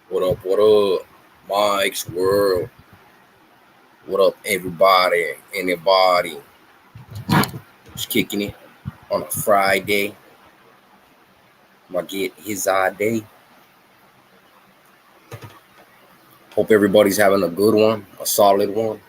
What up? What up? Mike's World. What up, everybody? Anybody? Just kicking it on a Friday. I'm gonna get his day. Hope everybody's having a good one, a solid one.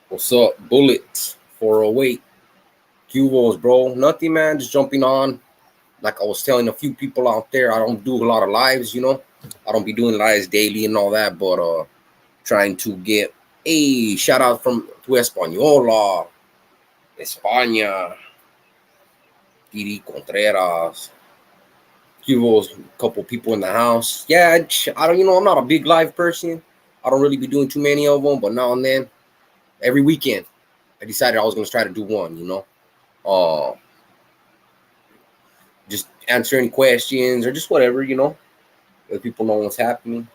What's up, Bullets 408? Cuvos, bro. Nothing, man. Just jumping on. Like I was telling a few people out there, I don't do a lot of lives, I don't be doing lives daily and all that, but trying to get a shout out to Española, España, Didi Contreras, Hugo's, a couple people in the house. Yeah, I don't, I'm not a big live person. I don't really be doing too many of them, but now and then, every weekend, I decided I was gonna try to do one. Just answer any questions or just whatever, let people know what's happening.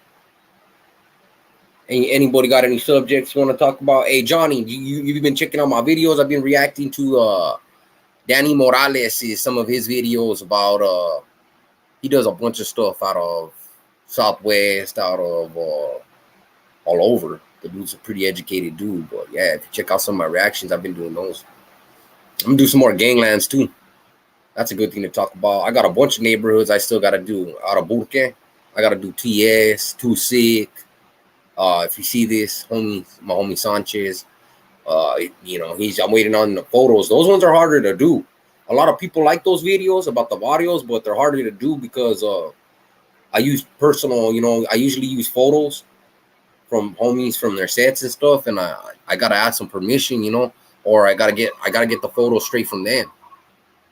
Anybody got any subjects you want to talk about? Hey, Johnny, you've been checking out my videos. I've been reacting to Danny Morales, some of his videos about he does a bunch of stuff out of Southwest, out of all over. The dude's a pretty educated dude, but yeah, if you check out some of my reactions, I've been doing those. I'm gonna do some more ganglands too. That's a good thing to talk about. I got a bunch of neighborhoods I still gotta do. Out of Burke, I gotta do TS, Too Sick. If you see this, my homie Sanchez, I'm waiting on the photos. Those ones are harder to do. A lot of people like those videos about the barrios, but they're harder to do because I use personal, I usually use photos from homies from their sets and stuff, and I gotta ask some permission, or I gotta get the photos straight from them,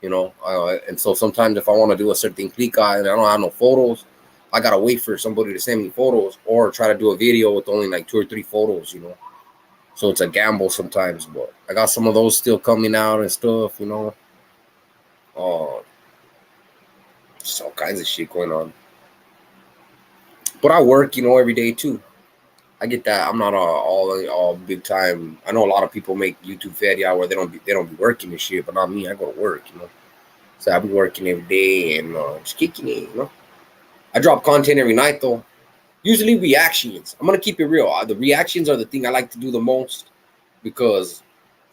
and so sometimes if I want to do a certain clica and I don't have no photos, I gotta wait for somebody to send me photos or try to do a video with only like 2 or 3 photos, So it's a gamble sometimes, but I got some of those still coming out and stuff, just all kinds of shit going on. But I work, every day too. I get that. I'm not all big time. I know a lot of people make YouTube video where they don't be working and shit, but not me. I go to work, So I be working every day and just kicking it, I drop content every night though. Usually reactions. I'm gonna keep it real. The reactions are the thing I like to do the most because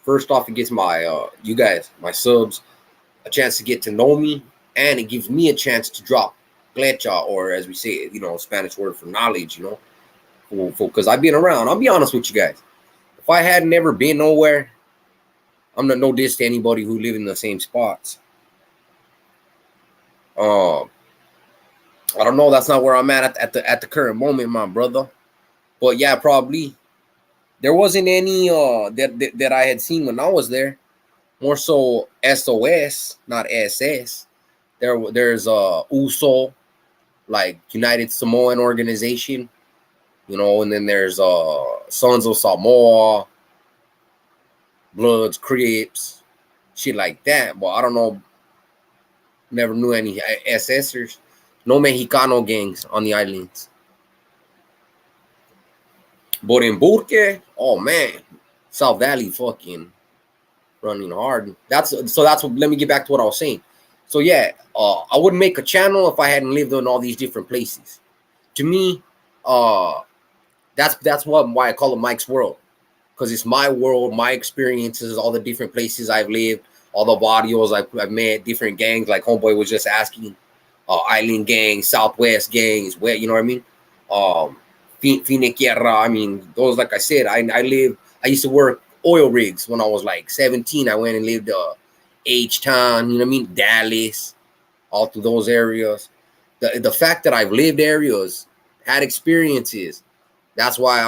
first off, it gets you guys, my subs, a chance to get to know me, and it gives me a chance to drop glecha, or as we say, Spanish word for knowledge, because I've been around. I'll be honest with you guys. If I had never been nowhere, I'm not no diss to anybody who live in the same spots. I don't know. That's not where I'm at the current moment, my brother. But yeah, probably there wasn't any that I had seen when I was there. More so SOS, not SS. There's USO, like United Samoan Organization, and then there's Sons of Samoa, Bloods, Crips, shit like that. But I don't know. Never knew any SSers. No Mexicano gangs on the islands. But in Burke, oh man, South Valley fucking running hard. That's what. Let me get back to what I was saying. So yeah, I wouldn't make a channel if I hadn't lived in all these different places. To me, that's why I call it Mike's World, because it's my world, my experiences, all the different places I've lived, all the barrios I've met, different gangs. Like Homeboy was just asking, Island gang, Southwest gangs, where, you know what I mean? Finiquierra, I mean, those, like I said, I used to work oil rigs when I was like 17. I went and lived H-Town, you know what I mean? Dallas, all through those areas. The fact that I've lived areas, had experiences, that's why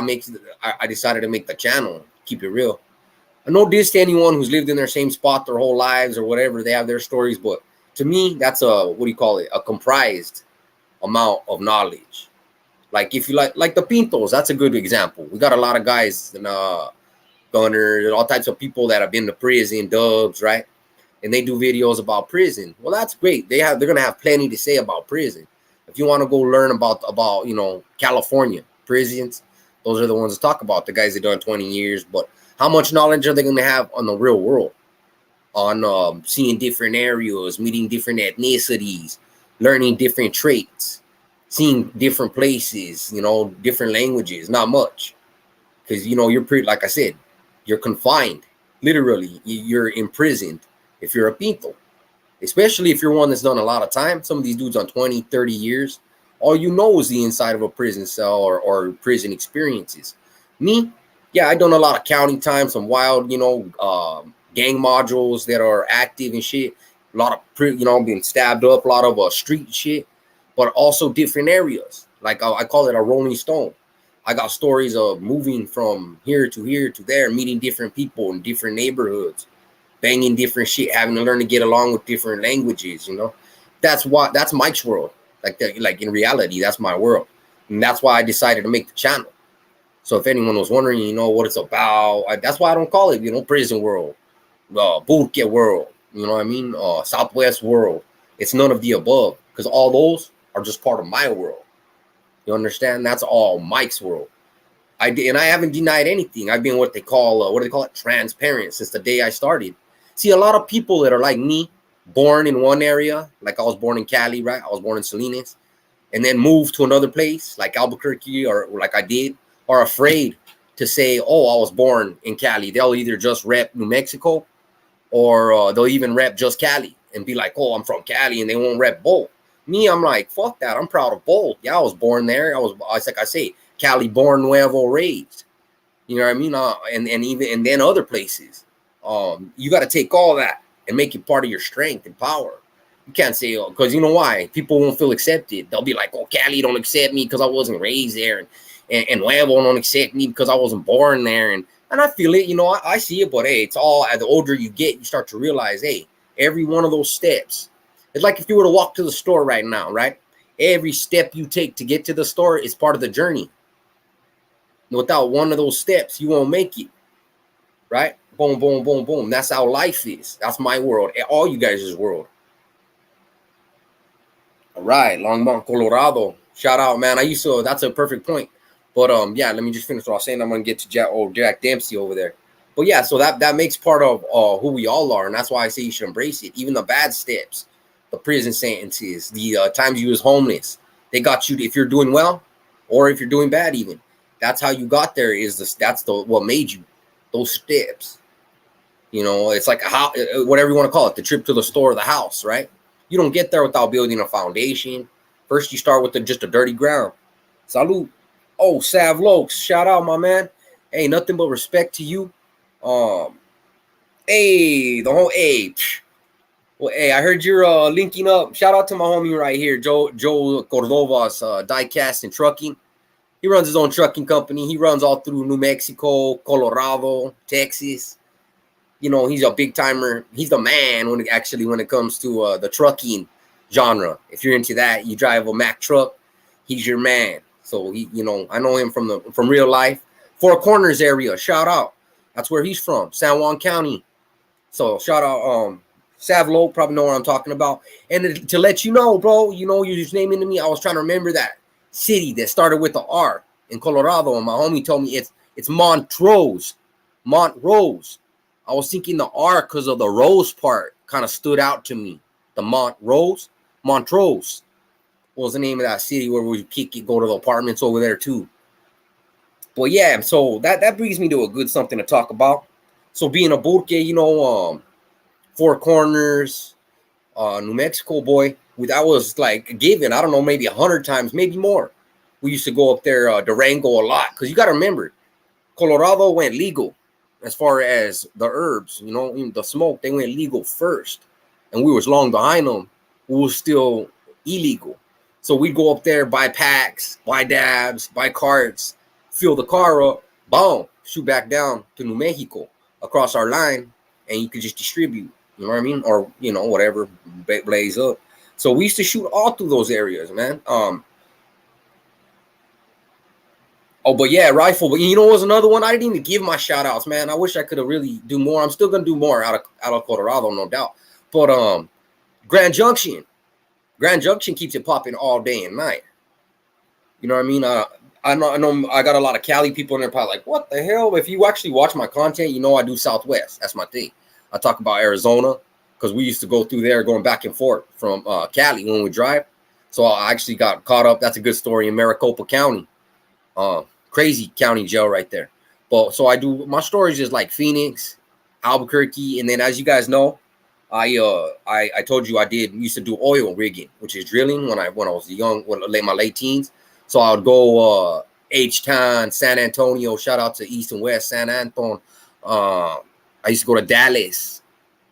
I decided to make the channel, keep it real. I no diss to anyone who's lived in their same spot their whole lives or whatever. They have their stories, but to me, that's a comprised amount of knowledge. Like if you like the Pintos, that's a good example. We got a lot of guys Gunner, all types of people that have been to prison, Dubs, right? And they do videos about prison. Well, that's great. They're gonna have plenty to say about prison. If you want to go learn about California prisons, those are the ones to talk about. The guys that done 20 years, but how much knowledge are they gonna have on the real world? On seeing different areas, meeting different ethnicities, learning different traits, seeing different places, different languages. Not much, because you're pretty. Like I said, you're confined. Literally, you're imprisoned if you're a pinto. Especially if you're one that's done a lot of time. Some of these dudes on 20, 30 years, all you know is the inside of a prison cell or prison experiences. Me, yeah, I done a lot of county time, some wild, gang modules that are active and shit. A lot of, being stabbed up, a lot of street shit, but also different areas. Like I call it a rolling stone. I got stories of moving from here to there, meeting different people in different neighborhoods, banging different shit, having to learn to get along with different languages. That's Mike's world. Like in reality, that's my world, and that's why I decided to make the channel. So if anyone was wondering, what it's about, that's why I don't call it, prison world, Burke world, you know what I mean, Southwest world. It's none of the above, because all those are just part of my world. You understand? That's all Mike's world. I haven't denied anything. I've been what they call it, transparent since the day I started. See, a lot of people that are like me, born in one area, like I was born in Cali, right? I was born in Salinas, and then moved to another place like Albuquerque, or like I did, are afraid to say, oh, I was born in Cali. They'll either just rep New Mexico, or they'll even rep just Cali and be like, oh, I'm from Cali, and they won't rep both. Me, I'm like, fuck that. I'm proud of both. Yeah, I was born there. Like I say, Cali born, Nuevo raised. You know what I mean? And then other places. You got to take all that and make it part of your strength and power. You can't say, because you know why? People won't feel accepted. They'll be like, oh, Cali don't accept me because I wasn't raised there, and Nuevo don't accept me because I wasn't born there. And I feel it, I see it, but hey, it's all, as the older you get, you start to realize, hey, every one of those steps, it's like if you were to walk to the store right now, right? Every step you take to get to the store is part of the journey. Without one of those steps, you won't make it, right? Boom, boom, boom, boom. That's how life is. That's my world. All you guys' world. All right, Longmont, Colorado. Shout out, man. That's a perfect point. But yeah, let me just finish what I was saying. I'm gonna get to Jack Dempsey over there. But yeah, so that makes part of who we all are, and that's why I say you should embrace it. Even the bad steps, the prison sentences, the times you was homeless, they got you. If you're doing well, or if you're doing bad, even that's how you got there. That's what made you those steps. It's like whatever you want to call it, the trip to the store or the house, right? You don't get there without building a foundation. First, you start with just a dirty ground. Salute. Oh, Sav Lokes, shout out, my man. Hey, nothing but respect to you. Hey, well, hey, I heard you're linking up. Shout out to my homie right here, Joe Cordova's Diecast and Trucking. He runs his own trucking company. He runs all through New Mexico, Colorado, Texas. He's a big timer. He's the man when it comes to the trucking genre. If you're into that, you drive a Mack truck, he's your man. So I know him from real life. Four Corners area, shout out. That's where he's from, San Juan County. So shout out, Savlo, probably know what I'm talking about. And to let you know, bro, you're just naming to me. I was trying to remember that city that started with the R in Colorado, and my homie told me it's Montrose. Montrose. I was thinking the R because of the Rose part kind of stood out to me. The Montrose was the name of that city where we go to the apartments over there too. But yeah, so that brings me to a good something to talk about. So being a Burke, Four Corners, New Mexico boy, that was like given, I don't know, maybe 100 times, maybe more. We used to go up there, Durango a lot, because you got to remember, Colorado went legal as far as the herbs, the smoke, they went legal first. And we was long behind them. We was still illegal. So we'd go up there, buy packs, buy dabs, buy carts, fill the car up, boom, shoot back down to New Mexico across our line, and you could just distribute, you know what I mean? Or, whatever, blaze up. So we used to shoot all through those areas, man. Oh, but yeah, rifle. But you know, what was another one I didn't even give my shout outs, man. I wish I could have really do more. I'm still gonna do more out of Colorado, no doubt. But Grand Junction, Grand Junction keeps it popping all day and night. You know what I mean? I know I got a lot of Cali people in there probably like, what the hell? If you actually watch my content, you know I do Southwest. That's my thing. I talk about Arizona because we used to go through there going back and forth from Cali when we drive. So I actually got caught up. That's a good story in Maricopa County. Crazy county jail right there. But so I do my stories is like Phoenix, Albuquerque, and then as you guys know, I told you I used to do oil rigging, which is drilling when I was young, my late teens. So I would go H-Town, San Antonio. Shout out to East and West San Antonio. I used to go to Dallas.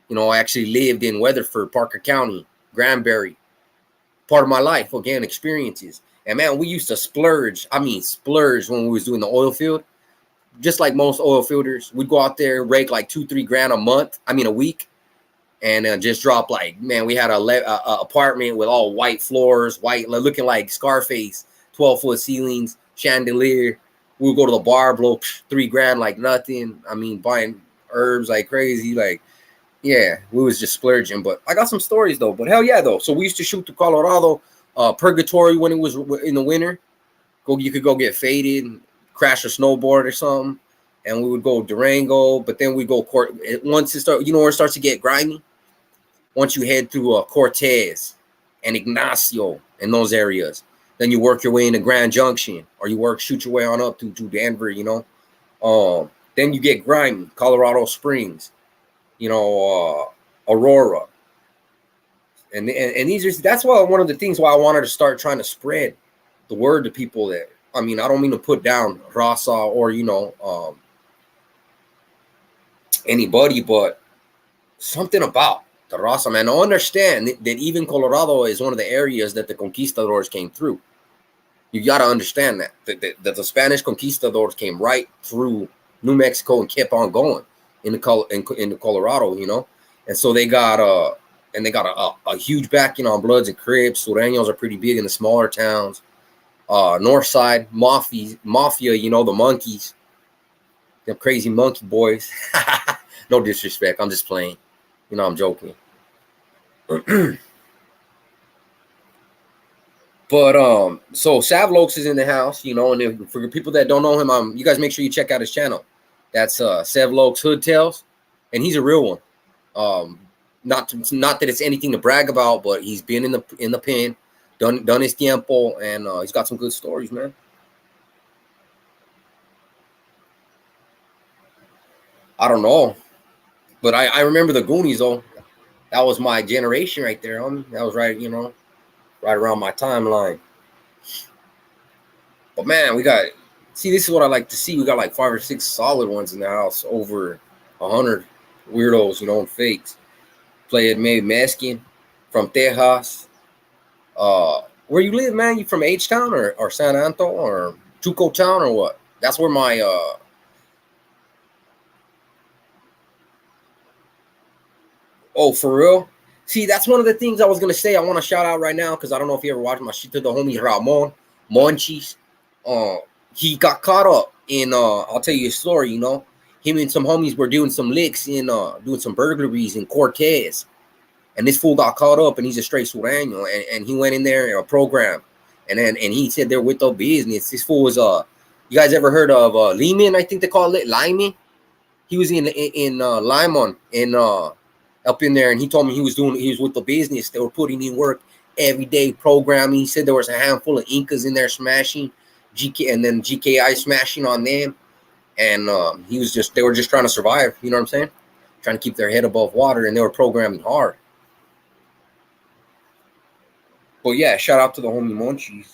You know, I actually lived in Weatherford, Parker County, Granbury. Part of my life, again, experiences. And man, we used to splurge. I mean, splurge when we was doing the oil field. Just like most oil fielders, we'd go out there, rake like $2-3 a month. I mean, a week. And just drop like, man, we had a apartment with all white floors, white, looking like Scarface, 12-foot ceilings, chandelier. We'll go to the bar, blow $3 like nothing. I mean, buying herbs like crazy. Like, yeah, we was just splurging. But I got some stories though. But hell yeah, though. So we used to shoot to Colorado, Purgatory when it was in the winter. You could go get faded, crash a snowboard or something. And we would go Durango, but then we go once it starts, you know where it starts to get grimy? Once you head through Cortez and Ignacio and those areas, then you work your way into Grand Junction, or you shoot your way on up to Denver, you know. Then you get grimy, Colorado Springs, you know, Aurora. And that's why one of the things why I wanted to start trying to spread the word to people that, I mean, I don't mean to put down Rasa or, you know, anybody, but something about the Raza, man. I understand that even Colorado is one of the areas that the conquistadors came through. You got to understand that the Spanish conquistadors came right through New Mexico and kept on going into Colorado, you know. And so they got a huge backing on Bloods and Crips. Sureños are pretty big in the smaller towns. North Side mafia, you know, the monkeys, them crazy monkey boys. No disrespect, I'm just playing. You know, I'm joking. But so Savlokes is in the house, you know, and if, for people that don't know him, you guys make sure you check out his channel. That's Savlokes Hood Tales, and he's a real one. Not that it's anything to brag about, but he's been in the pen, done his tiempo, and he's got some good stories, man. I don't know, but I remember the Goonies though. That was my generation right there, homie. That was right, you know, right around my timeline. But man, this is what I like to see. We got like 5 or 6 solid ones in the house, over 100 weirdos, you know, and fakes. Play it made Meskin from Tejas. Where you live, man? You from H-Town or San Antonio or Chuco Town or what? That's where my oh, for real? See, that's one of the things I was gonna say. I want to shout out right now because I don't know if you ever watched my shit to the homie Ramon Monchis. He got caught up in I'll tell you a story, you know. Him and some homies were doing some licks in doing some burglaries in Cortez. And this fool got caught up, and he's a straight Sureño, and he went in there in a program, and he said they're with the business. This fool was you guys ever heard of Lyman? I think they call it Lyman. He was in Limon in up in there, and he told me he was with the business. They were putting in work every day, programming. He said there was a handful of Incas in there smashing GK, and then GKI smashing on them, and they were just trying to survive. You know what I'm saying? Trying to keep their head above water, and they were programming hard. But yeah, shout out to the homie Monchis.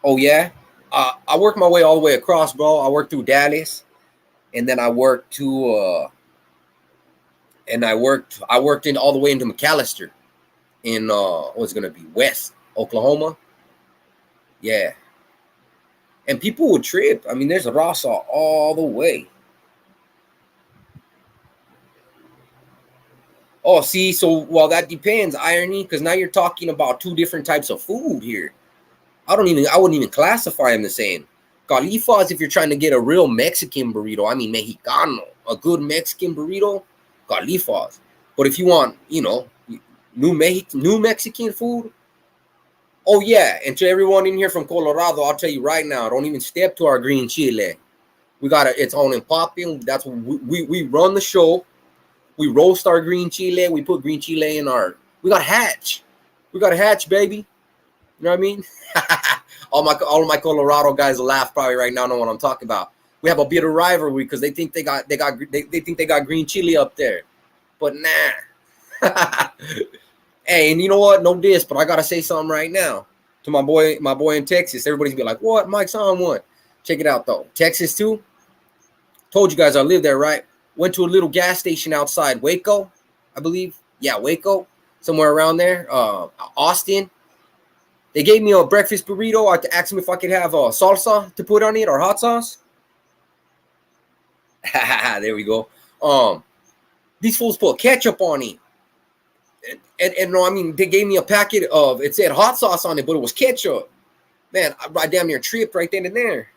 Oh yeah, I worked my way all the way across, bro. I worked through Dallas, and then I worked I worked in all the way into McAllister, in what's gonna be West Oklahoma. Yeah, and people would trip. I mean, there's a Rasa all the way. Oh, see, so well that depends, irony, because now you're talking about 2 different types of food here. I wouldn't even classify them the same. Califas, if you're trying to get a real Mexican burrito, I mean Mexicano, a good Mexican burrito, Califas. But if you want, new Mexican food, oh yeah. And to everyone in here from Colorado, I'll tell you right now, don't even step to our green chile. We got it's on and popping. That's what we run the show. We roast our green chile. We put green chile in our. We got Hatch. We got a Hatch, baby. You know what I mean? all of my Colorado guys will laugh probably right now. Know what I'm talking about. We have a bitter rivalry because they think they got green chili up there, but nah. Hey, and you know what? No diss, but I gotta say something right now to my boy in Texas. Everybody's be like, "What? Mike's on one." Check it out though. Texas too. Told you guys I live there, right? Went to a little gas station outside Waco, I believe. Yeah, Waco, somewhere around there. Austin. They gave me a breakfast burrito. I asked them if I could have salsa to put on it or hot sauce. There we go. These fools put ketchup on it. And no, I mean, they gave me a packet of, it said hot sauce on it, but it was ketchup. Man, I damn near tripped right then and there.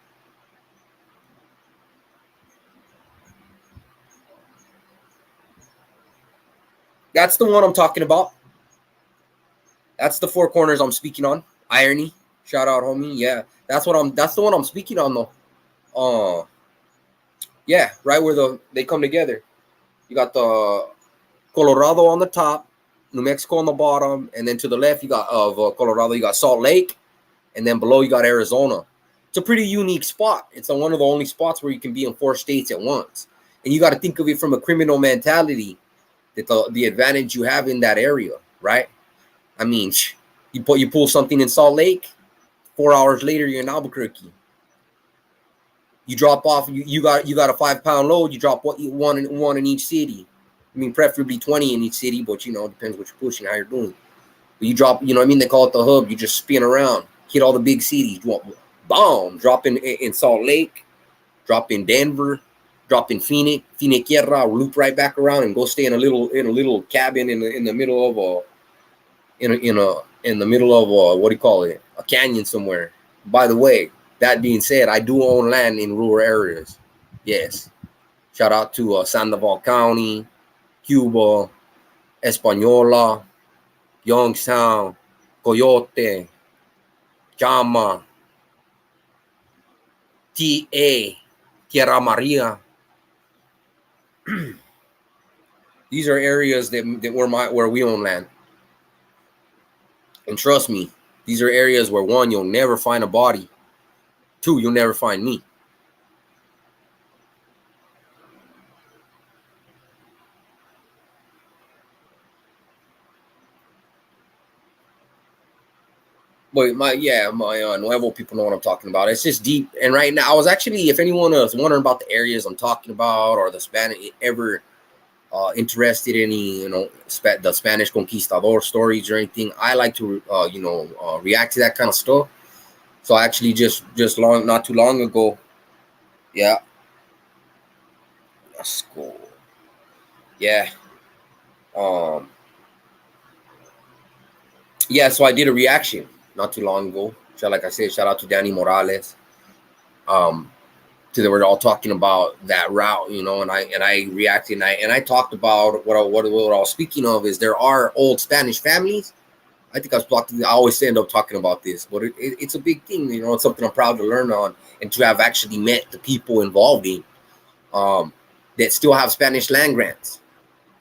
That's the one I'm talking about. That's the Four Corners I'm speaking on. Irony. Shout out, homie. Yeah, that's the one I'm speaking on though. Yeah, right where they come together. You got the Colorado on the top, New Mexico on the bottom, and then to the left you got Colorado, you got Salt Lake, and then below you got Arizona. It's a pretty unique spot. It's one of the only spots where you can be in 4 states at once, and you got to think of it from a criminal mentality. That the advantage you have in that area, right? I mean, you pull something in Salt Lake, 4 hours later you're in Albuquerque. You drop off, you got a 5-pound load. You drop one in each city. I mean, preferably 20 in each city, but it depends what you're pushing, how you're doing. But you drop, what I mean? They call it the hub. You just spin around, hit all the big cities. Boom, drop in Salt Lake, drop in Denver, drop in Phoenix, loop right back around and go stay in a little cabin in the middle of what do you call it? A canyon somewhere. By the way, that being said, I do own land in rural areas. Yes. Shout out to Sandoval County, Cuba, Española, Youngstown, Coyote, Chama, TA, Tierra Maria. These are areas where we own land. And trust me, these are areas where 1, you'll never find a body. 2, you'll never find me. But my Nuevo people know what I'm talking about. It's just deep. And right now, I was actually, if anyone is wondering about the areas I'm talking about or the Spanish, ever interested in any, the Spanish conquistador stories or anything, I like to, react to that kind of stuff. So I actually not too long ago, yeah, that's cool. Yeah. Yeah, so I did a reaction not too long ago. So like I said, shout out to Danny Morales. They were all talking about that route, and I reacted and I talked about what I was speaking of is there are old Spanish families. I think I always end up talking about this, but it's a big thing, it's something I'm proud to learn on and to have actually met the people involved in that still have Spanish land grants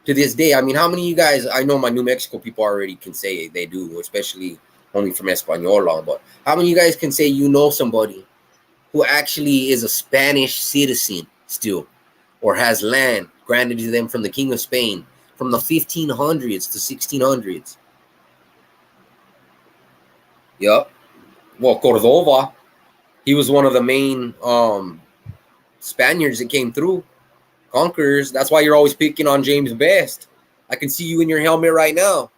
to this day. I mean, how many of you guys, I know my New Mexico people already can say they do, especially only from Española, but how many of you guys can say somebody who actually is a Spanish citizen still, or has land granted to them from the King of Spain from the 1500s to 1600s? Yep. Well, Cordova, he was one of the main Spaniards that came through, conquerors. That's why you're always picking on James Best. I can see you in your helmet right now.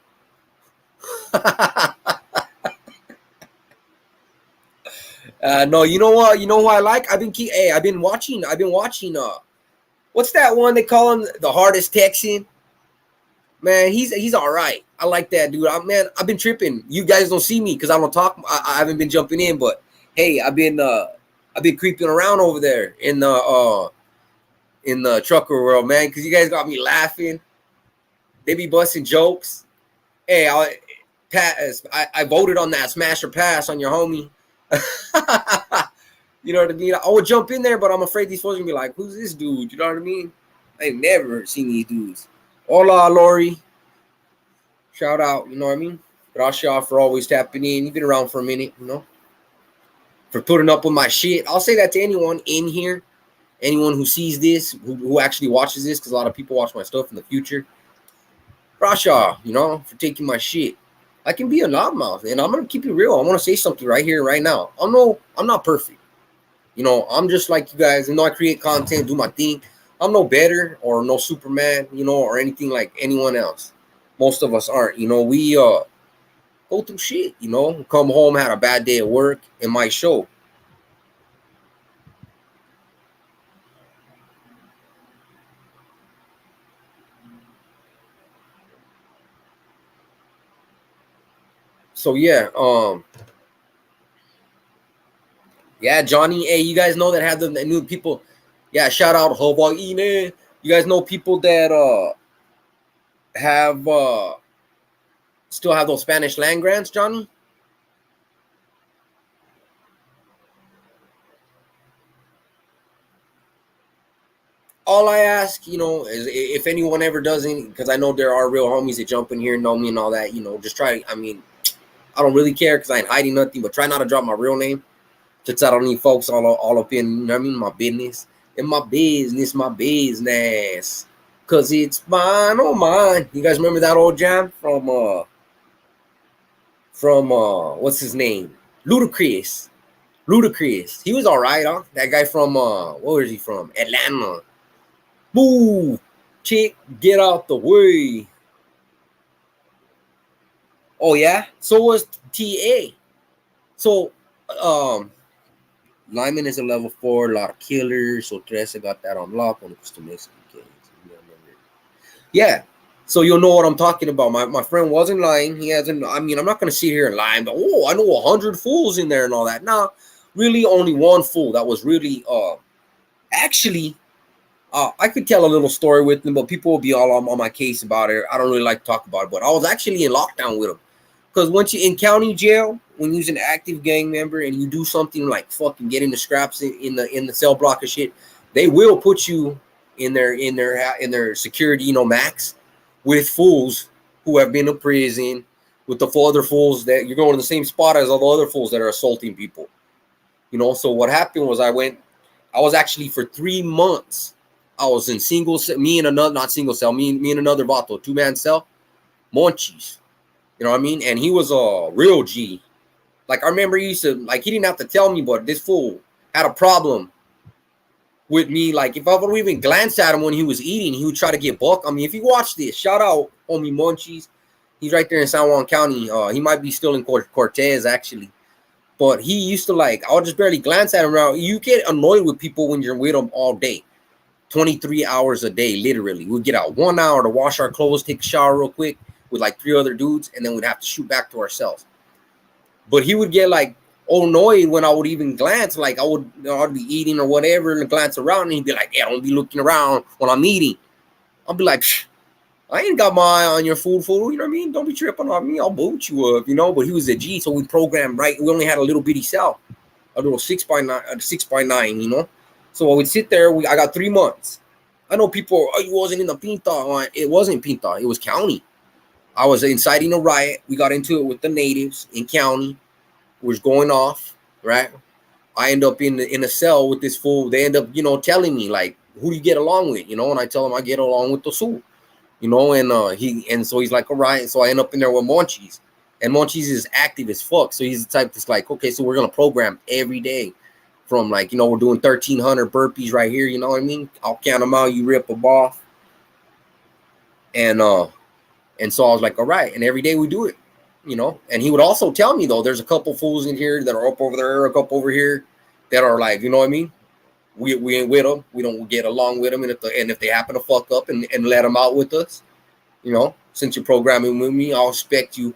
No, you know what? You know who I like? I've been watching. What's that one they call him? The hardest Texan. Man, he's all right. I like that dude. Man, I've been tripping. You guys don't see me because I don't talk. I haven't been jumping in, but hey, I've been creeping around over there in the trucker world, man, because you guys got me laughing. They be busting jokes. Hey, I voted on that smash or pass on your homie. You know what I mean? I would jump in there, but I'm afraid these folks gonna be like, "Who's this dude?" You know what I mean? I ain't never seen these dudes. Hola, Lori. Shout out. You know what I mean? Gracias for always tapping in. You've been around for a minute, you know, for putting up with my shit. I'll say that to anyone in here, anyone who sees this, who actually watches this, because a lot of people watch my stuff in the future. Rasha, you know, for taking my shit. I can be a loudmouth, and I'm gonna keep it real. I want to say something right here, right now. I'm not perfect. You know, I'm just like you guys. You know, I create content, do my thing. I'm no better or no Superman, you know, or anything like anyone else. Most of us aren't. You know, we go through shit. You know, come home, had a bad day at work, it might show. So yeah, Johnny. Hey, you guys know that have the new people. Yeah, shout out Hawaii. You guys know people that have still have those Spanish land grants, Johnny? All I ask, you know, is if anyone ever doesn't, because I know there are real homies that jump in here, know me and all that, you know, just try. I mean, I don't really care because I ain't hiding nothing, but try not to drop my real name. Just I don't need folks all up in, you know what I mean, my business. And my business. Cause it's mine, oh mine. You guys remember that old jam from what's his name? Ludacris. Ludacris. He was all right, huh? That guy from where is he from? Atlanta. Move, chick, get out the way. Oh yeah. So was TA. So Lyman is a level 4, a lot of killers. So Tressa got that on lock when it comes to Mexican killings. Yeah. So you'll know what I'm talking about. My friend wasn't lying. He hasn't. I mean, I'm not gonna sit here and lie. But oh, I know 100 fools in there and all that. Nah, really, only one fool that was really actually. I could tell a little story with him, but people will be all on my case about it. I don't really like to talk about it, but I was actually in lockdown with him. Because once you're in county jail, when you're an active gang member and you do something like fucking get into scraps in the cell block of shit, they will put you in their security, you know, max with fools who have been to prison, with the four other fools that you're going to the same spot as all the other fools that are assaulting people. You know, so what happened was I was actually for 3 months. I was in single cell, me and another, not single cell, me and another vato, 2-man cell, Monchis. You know what I mean? And he was a real G. Like I remember he used to, like, he didn't have to tell me, but this fool had a problem with me. Like if I would even glance at him when he was eating, he would try to get buck. I mean, if you watch this, shout out homie Monchis. He's right there in San Juan County. He might be still in Cortez actually. But he used to, like, I would just barely glance at him around. You get annoyed with people when you're with them all day. 23 hours a day, literally. We'd get out 1 hour to wash our clothes, take a shower real quick with like 3 other dudes, and then we'd have to shoot back to ourselves. But he would get like annoyed when I would even glance, like I'd be eating or whatever, and glance around, and he'd be like, "Hey, don't be looking around when I'm eating." I'll be like, I ain't got my eye on your food, you know what I mean? Don't be tripping on me. I'll boot you up, you know. But he was a G, so we programmed right. We only had a little bitty cell, a little 6x9, you know. So I would sit there. I got 3 months. I know people. Oh, you wasn't in the Pinta. It wasn't Pinta. It was county. I was inciting a riot. We got into it with the natives in county. Was going off, right? I end up in a cell with this fool. They end up, you know, telling me like, who do you get along with, you know? And I tell him I get along with the Sioux, you know. And so he's like, all right. So I end up in there with Monchis, and Monchis is active as fuck. So he's the type that's like, okay, so we're gonna program every day, from like, you know, we're doing 1,300 burpees right here. You know what I mean? I'll count them out. You rip them off, and so I was like, all right. And every day we do it, you know. And he would also tell me though, there's a couple fools in here that are up over there, a couple over here that are like, you know what I mean? We ain't with them. We don't get along with them. And if they happen to fuck up and let them out with us, You know, since you're programming with me, I'll expect you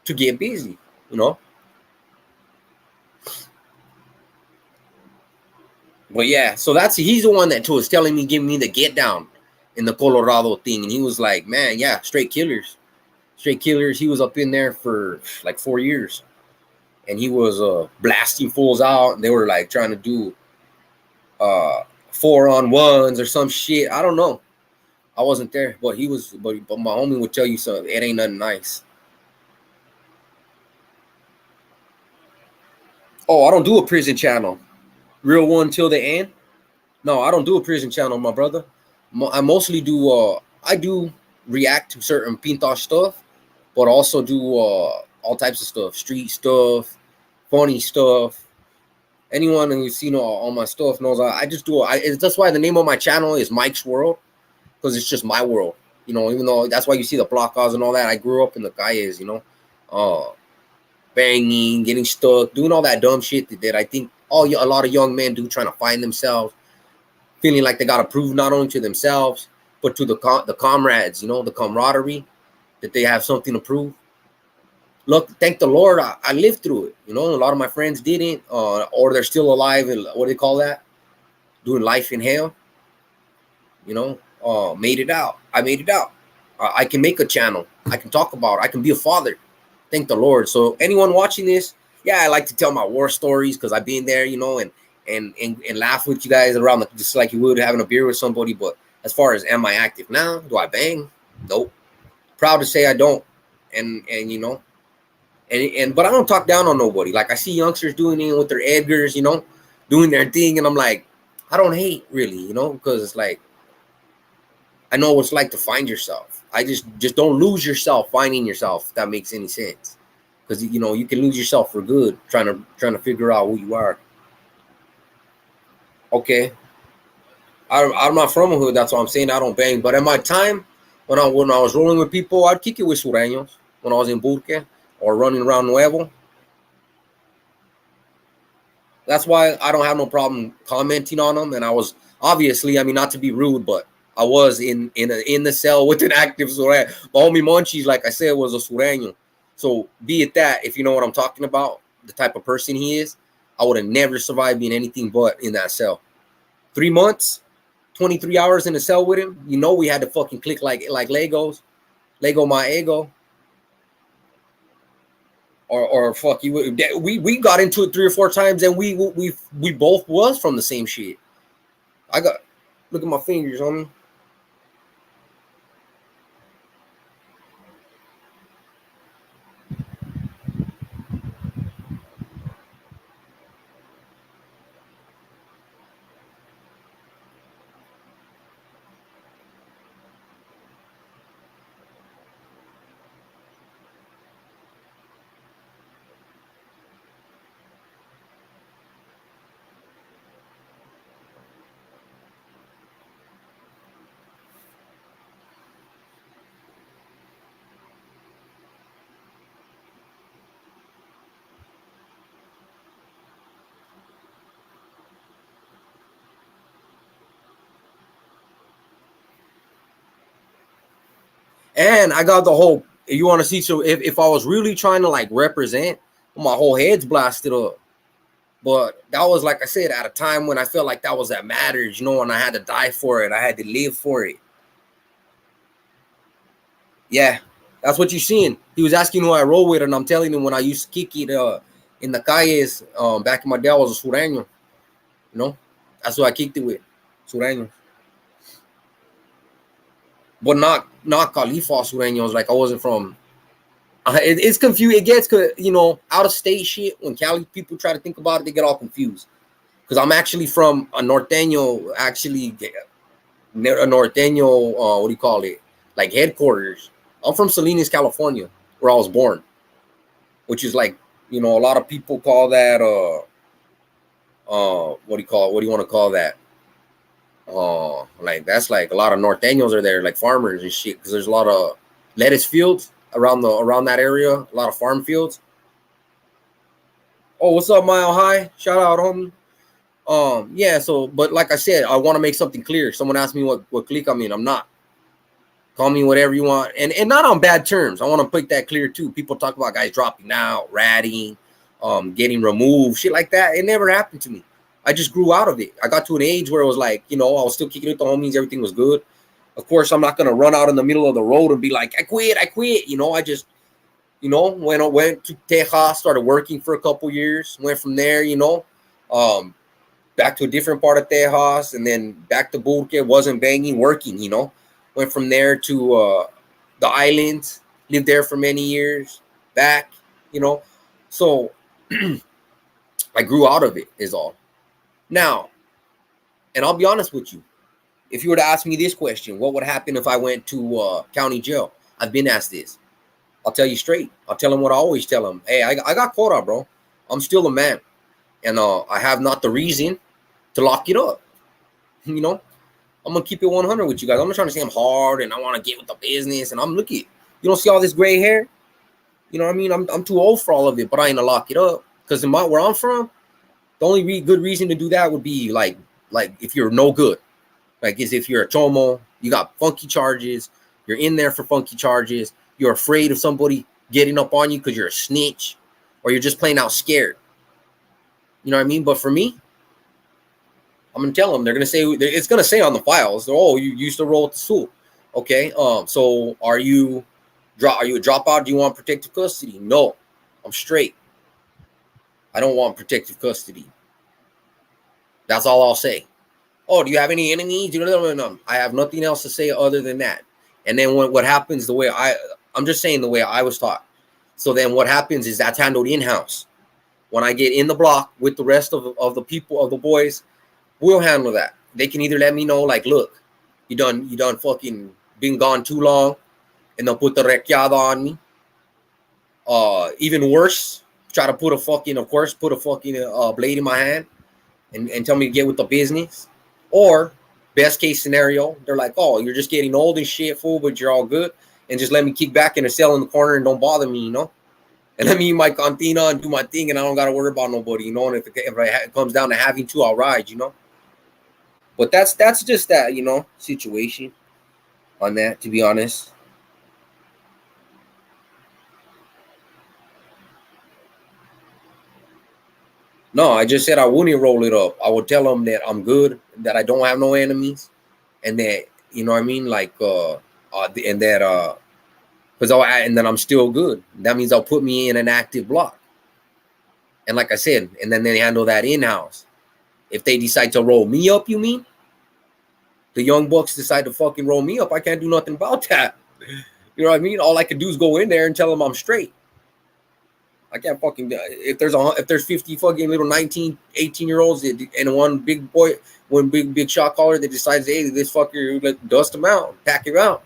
to get busy, you know. But yeah, so he's the one that was telling me, giving me the get down in the Colorado thing. And he was like, man, yeah, straight killers. Straight killers. He was up in there for like 4 years. And he was blasting fools out. And they were like trying to do 4-on-1s or some shit. I don't know. I wasn't there, but he was. But my homie would tell you something. It ain't nothing nice. Oh, I don't do a prison channel. Real one till the end. No, I don't do a prison channel, my brother. I mostly do. I do react to certain Pinta stuff, but also do all types of stuff, street stuff, funny stuff. Anyone who's seen all my stuff knows I just do. That's why the name of my channel is Mike's World, because it's just my world. You know, even though that's why you see the placas and all that. I grew up in the calles, you know, banging, getting stuck, doing all that dumb shit that I think a lot of young men do, trying to find themselves, feeling like they got to prove not only to themselves but to the comrades, you know, the camaraderie, that they have something to prove. Look, thank the Lord, I lived through it. You know, a lot of my friends didn't, or they're still alive. And what do they call that? Doing life in hell. You know, made it out. I made it out. I can make a channel. I can talk about it. I can be a father. Thank the Lord. So anyone watching this, yeah, I like to tell my war stories because I've been there, you know, and laugh with you guys around just like you would having a beer with somebody. But as far as am I active now? Do I bang? Nope. Proud to say I don't. And you know, but I don't talk down on nobody. Like I see youngsters doing it with their Edgars, you know, doing their thing, and I'm like, I don't hate really, you know, because it's like I know what it's like to find yourself. I just don't lose yourself finding yourself, if that makes any sense. Because you know, you can lose yourself for good trying to figure out who you are. Okay. I'm not from a hood, that's what I'm saying. I don't bang. But at my time, when I was rolling with people, I'd kick it with sureños when I was in Burque or running around Nuevo. That's why I don't have no problem commenting on them. And I was obviously, I mean, not to be rude, but I was in the cell with an active sureño. My homie Monchis, like I said, was a sureño. So be it that, if you know what I'm talking about, the type of person he is, I would have never survived being anything but in that cell. 3 months, 23 hours in the cell with him. You know, we had to fucking click like Legos. Lego my ego. Or fuck you. We got into it 3 or 4 times, and we both was from the same shit. I got, look at my fingers, homie. And I got the whole, you want to see, so if I was really trying to like represent, my whole head's blasted up. But that was, like I said, at a time when I felt like that mattered, you know, and I had to die for it. I had to live for it. Yeah, that's what you're seeing. He was asking who I roll with, and I'm telling him when I used to kick it in the calles, back in my day, I was a sureño. You know, that's who I kicked it with, sureño. But not Califa sureños. Like I wasn't from. It's confused. It gets, you know, out of state shit. When Cali people try to think about it, they get all confused. Because I'm actually from a norteño, actually a norteño. What do you call it? Like headquarters. I'm from Salinas, California, where I was born. Which is like, you know, a lot of people call that. What do you call it? What do you want to call that? Like that's like a lot of norteños are there, like farmers and shit. Because there's a lot of lettuce fields around that area, a lot of farm fields. Oh, what's up, Mile High? Shout out, homie. Yeah, so but like I said, I want to make something clear. Someone asked me what clique I'm in. I'm not. Call me whatever you want, and not on bad terms. I want to put that clear too. People talk about guys dropping out, ratting, getting removed, shit like that. It never happened to me. I just grew out of it. I got to an age where it was like, I was still kicking it with the homies. Everything was good. Of course, I'm not gonna run out in the middle of the road and be like, I quit. I just, went to Texas, started working for a couple years. Went from there, back to a different part of Texas, and then back to Burke. Wasn't banging, working. Went from there to the islands. Lived there for many years. Back, So I grew out of it. Is all. Now, and I'll be honest with you. If you were to ask me this question, what would happen if I went to county jail? I've been asked this. I'll tell you straight. I'll tell them what I always tell them. Hey, I got caught up, bro. I'm still a man. And I have not the reason to lock it up. I'm going to keep it 100 with you guys. I'm not trying to say I'm hard and I want to get with the business. And I'm looking. You don't see all this gray hair? You know what I mean? I'm too old for all of it, but I ain't going to lock it up. Because where I'm from, the only good reason to do that would be like if you're no good. Like, as if you're a chomo, you got funky charges, you're in there for funky charges, you're afraid of somebody getting up on you because you're a snitch, or you're just plain out scared. You know what I mean? But for me, I'm gonna tell them. They're gonna say it's gonna say on the files. Oh, you used to roll with the school. Okay. So are you a dropout? Do you want protective custody? No, I'm straight. I don't want protective custody. That's all I'll say. Oh, do you have any enemies? No. I have nothing else to say other than that. And then what happens, I'm just saying the way I was taught. So then what happens is that's handled in-house. When I get in the block with the rest of the people, of the boys, we'll handle that. They can either let me know, like, look, you done fucking been gone too long, and they'll put the requiada on me. Even worse, try to put a fucking blade in my hand and tell me to get with the business. Or, best case scenario, they're like, oh, you're just getting old and shit, fool, but you're all good. And just let me kick back in a cell in the corner and don't bother me, And let me eat my cantina and do my thing, and I don't got to worry about nobody, And if it comes down to having to, I'll ride, But that's just that, situation on that, to be honest. No, I just said I wouldn't roll it up. I would tell them that I'm good, that I don't have no enemies, and that, you know what I mean? Like, and that, and then I'm still good. That means they'll put me in an active block. And like I said, and then they handle that in-house. If they decide to roll me up, you mean? The young bucks decide to fucking roll me up. I can't do nothing about that. You know what I mean? All I can do is go in there and tell them I'm straight. I can't fucking, if there's 50 fucking little 19, 18-year-olds and one big shot caller that decides, hey, this fucker, let dust him out, pack him out.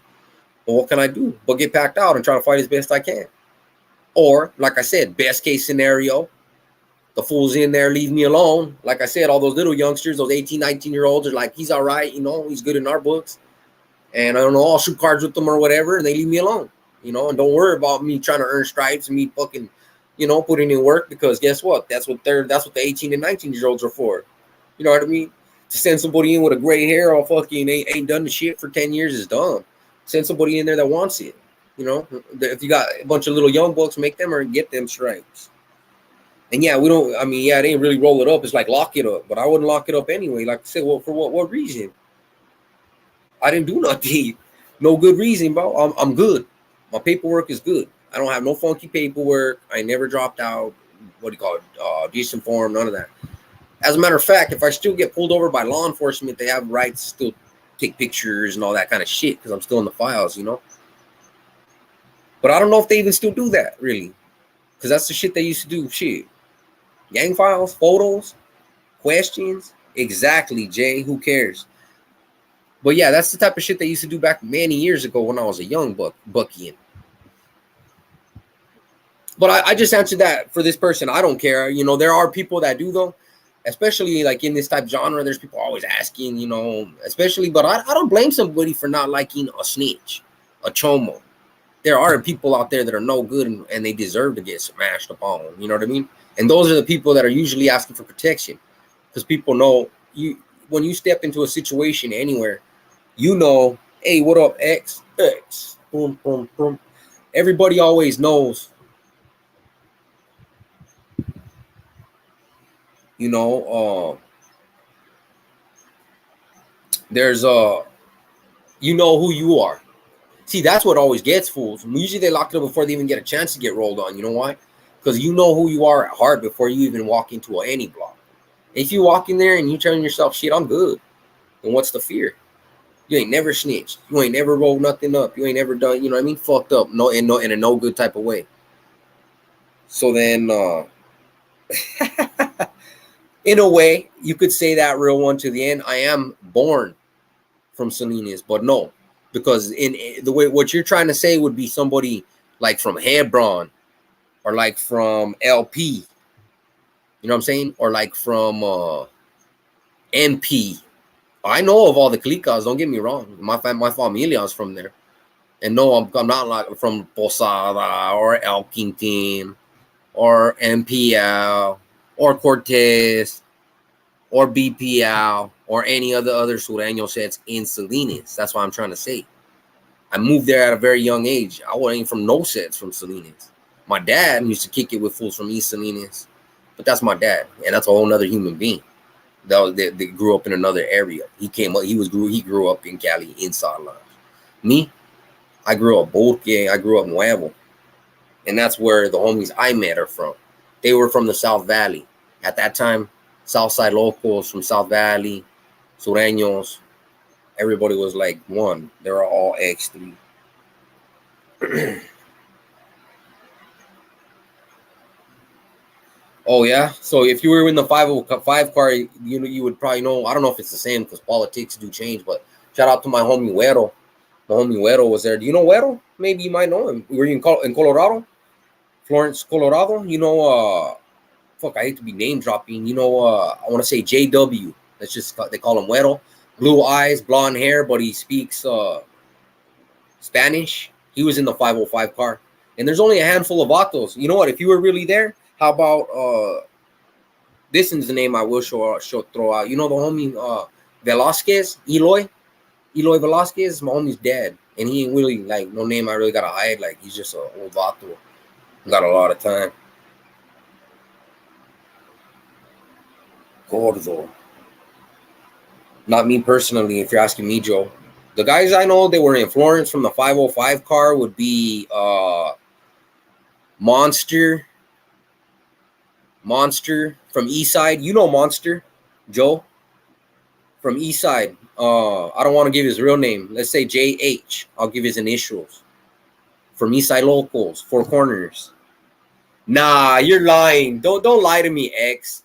Well, what can I do? But get packed out and try to fight as best I can. Or, like I said, best case scenario, the fool's in there, leave me alone. Like I said, all those little youngsters, those 18, 19-year-olds are like, he's all right, he's good in our books. And I don't know, I'll shoot cards with them or whatever, and they leave me alone, and don't worry about me trying to earn stripes and me fucking, putting in work, because guess what? That's what the 18 and 19-year-olds are for. You know what I mean? To send somebody in with a gray hair or fucking ain't done the shit for 10 years is dumb. Send somebody in there that wants it. If you got a bunch of little young bucks, make them or get them stripes. And yeah, they didn't really roll it up. It's like lock it up, but I wouldn't lock it up anyway. Like I said, well, for what reason? I didn't do nothing. No good reason, bro. I'm good. My paperwork is good. I don't have no funky paperwork. I never dropped out. What do you call it? Decent form, none of that. As a matter of fact, if I still get pulled over by law enforcement, they have rights to still take pictures and all that kind of shit because I'm still in the files, But I don't know if they even still do that, really. Because that's the shit they used to do. Shit. Gang files, photos, questions. Exactly, Jay. Who cares? But yeah, that's the type of shit they used to do back many years ago when I was a young bucking. But I just answered that for this person. I don't care. There are people that do, though. Especially like in this type of genre, there's people always asking, especially, but I don't blame somebody for not liking a snitch, a chomo. There are people out there that are no good and they deserve to get smashed upon. You know what I mean? And those are the people that are usually asking for protection, because people know when you step into a situation anywhere, Hey, what up, X? X. Boom, boom, boom. Everybody always knows. You know, there's you know who you are. See, that's what always gets fools. Usually they lock it up before they even get a chance to get rolled on. You know why? Because you know who you are at heart before you even walk into any block. If you walk in there and you telling yourself, shit, I'm good, then what's the fear? You ain't never snitched. You ain't never rolled nothing up. You ain't never done, you know what I mean? Fucked up. No, in a no good type of way. So then in a way, you could say that real one to the end. I am born from Salinas, but no, because in the way what you're trying to say would be somebody like from Hebron or like from LP, you know what I'm saying, or like from MP. I know of all the clicas. Don't get me wrong. My familia is from there, and no, I'm not like from Posada or El Quintin or MPL or Cortez or BPL or any other Sureño sets in Salinas. That's what I'm trying to say. I moved there at a very young age. I wasn't from no sets from Salinas. My dad used to kick it with fools from East Salinas, but that's my dad, and that's a whole other human being. That grew up in another area. He grew up in Cali inside lines. Me, I grew up Boque. I grew up Nuevo, and that's where the homies I met are from. They were from the South Valley at that time. Southside locals from South Valley, Sureños. Everybody was like one. They were all X3. Oh yeah. So if you were in the 505 car, you would probably know. I don't know if it's the same because politics do change. But shout out to my homie Güero. My homie Güero was there. Do you know Güero? Maybe you might know him. Were you in Colorado? Florence, Colorado? You know, fuck, I hate to be name dropping. You know, I want to say JW. That's just they call him Güero. Blue eyes, blonde hair, but he speaks Spanish. He was in the 505 car. And there's only a handful of vatos. You know what? If you were really there, how about this is the name I will throw out. You know the homie Velasquez, Eloy Velasquez, my homie's dad. And he ain't really like no name I really gotta hide. Like he's just an old vato. Got a lot of time. Gordo. Not me personally, if you're asking me, Joe. The guys I know they were in Florence from the 505 car would be Monster from Eastside. You know Monster, Joe, from Eastside. I don't want to give his real name. Let's say JH. I'll give his initials. From Eastside locals, Four Corners. Nah, you're lying. Don't lie to me, X.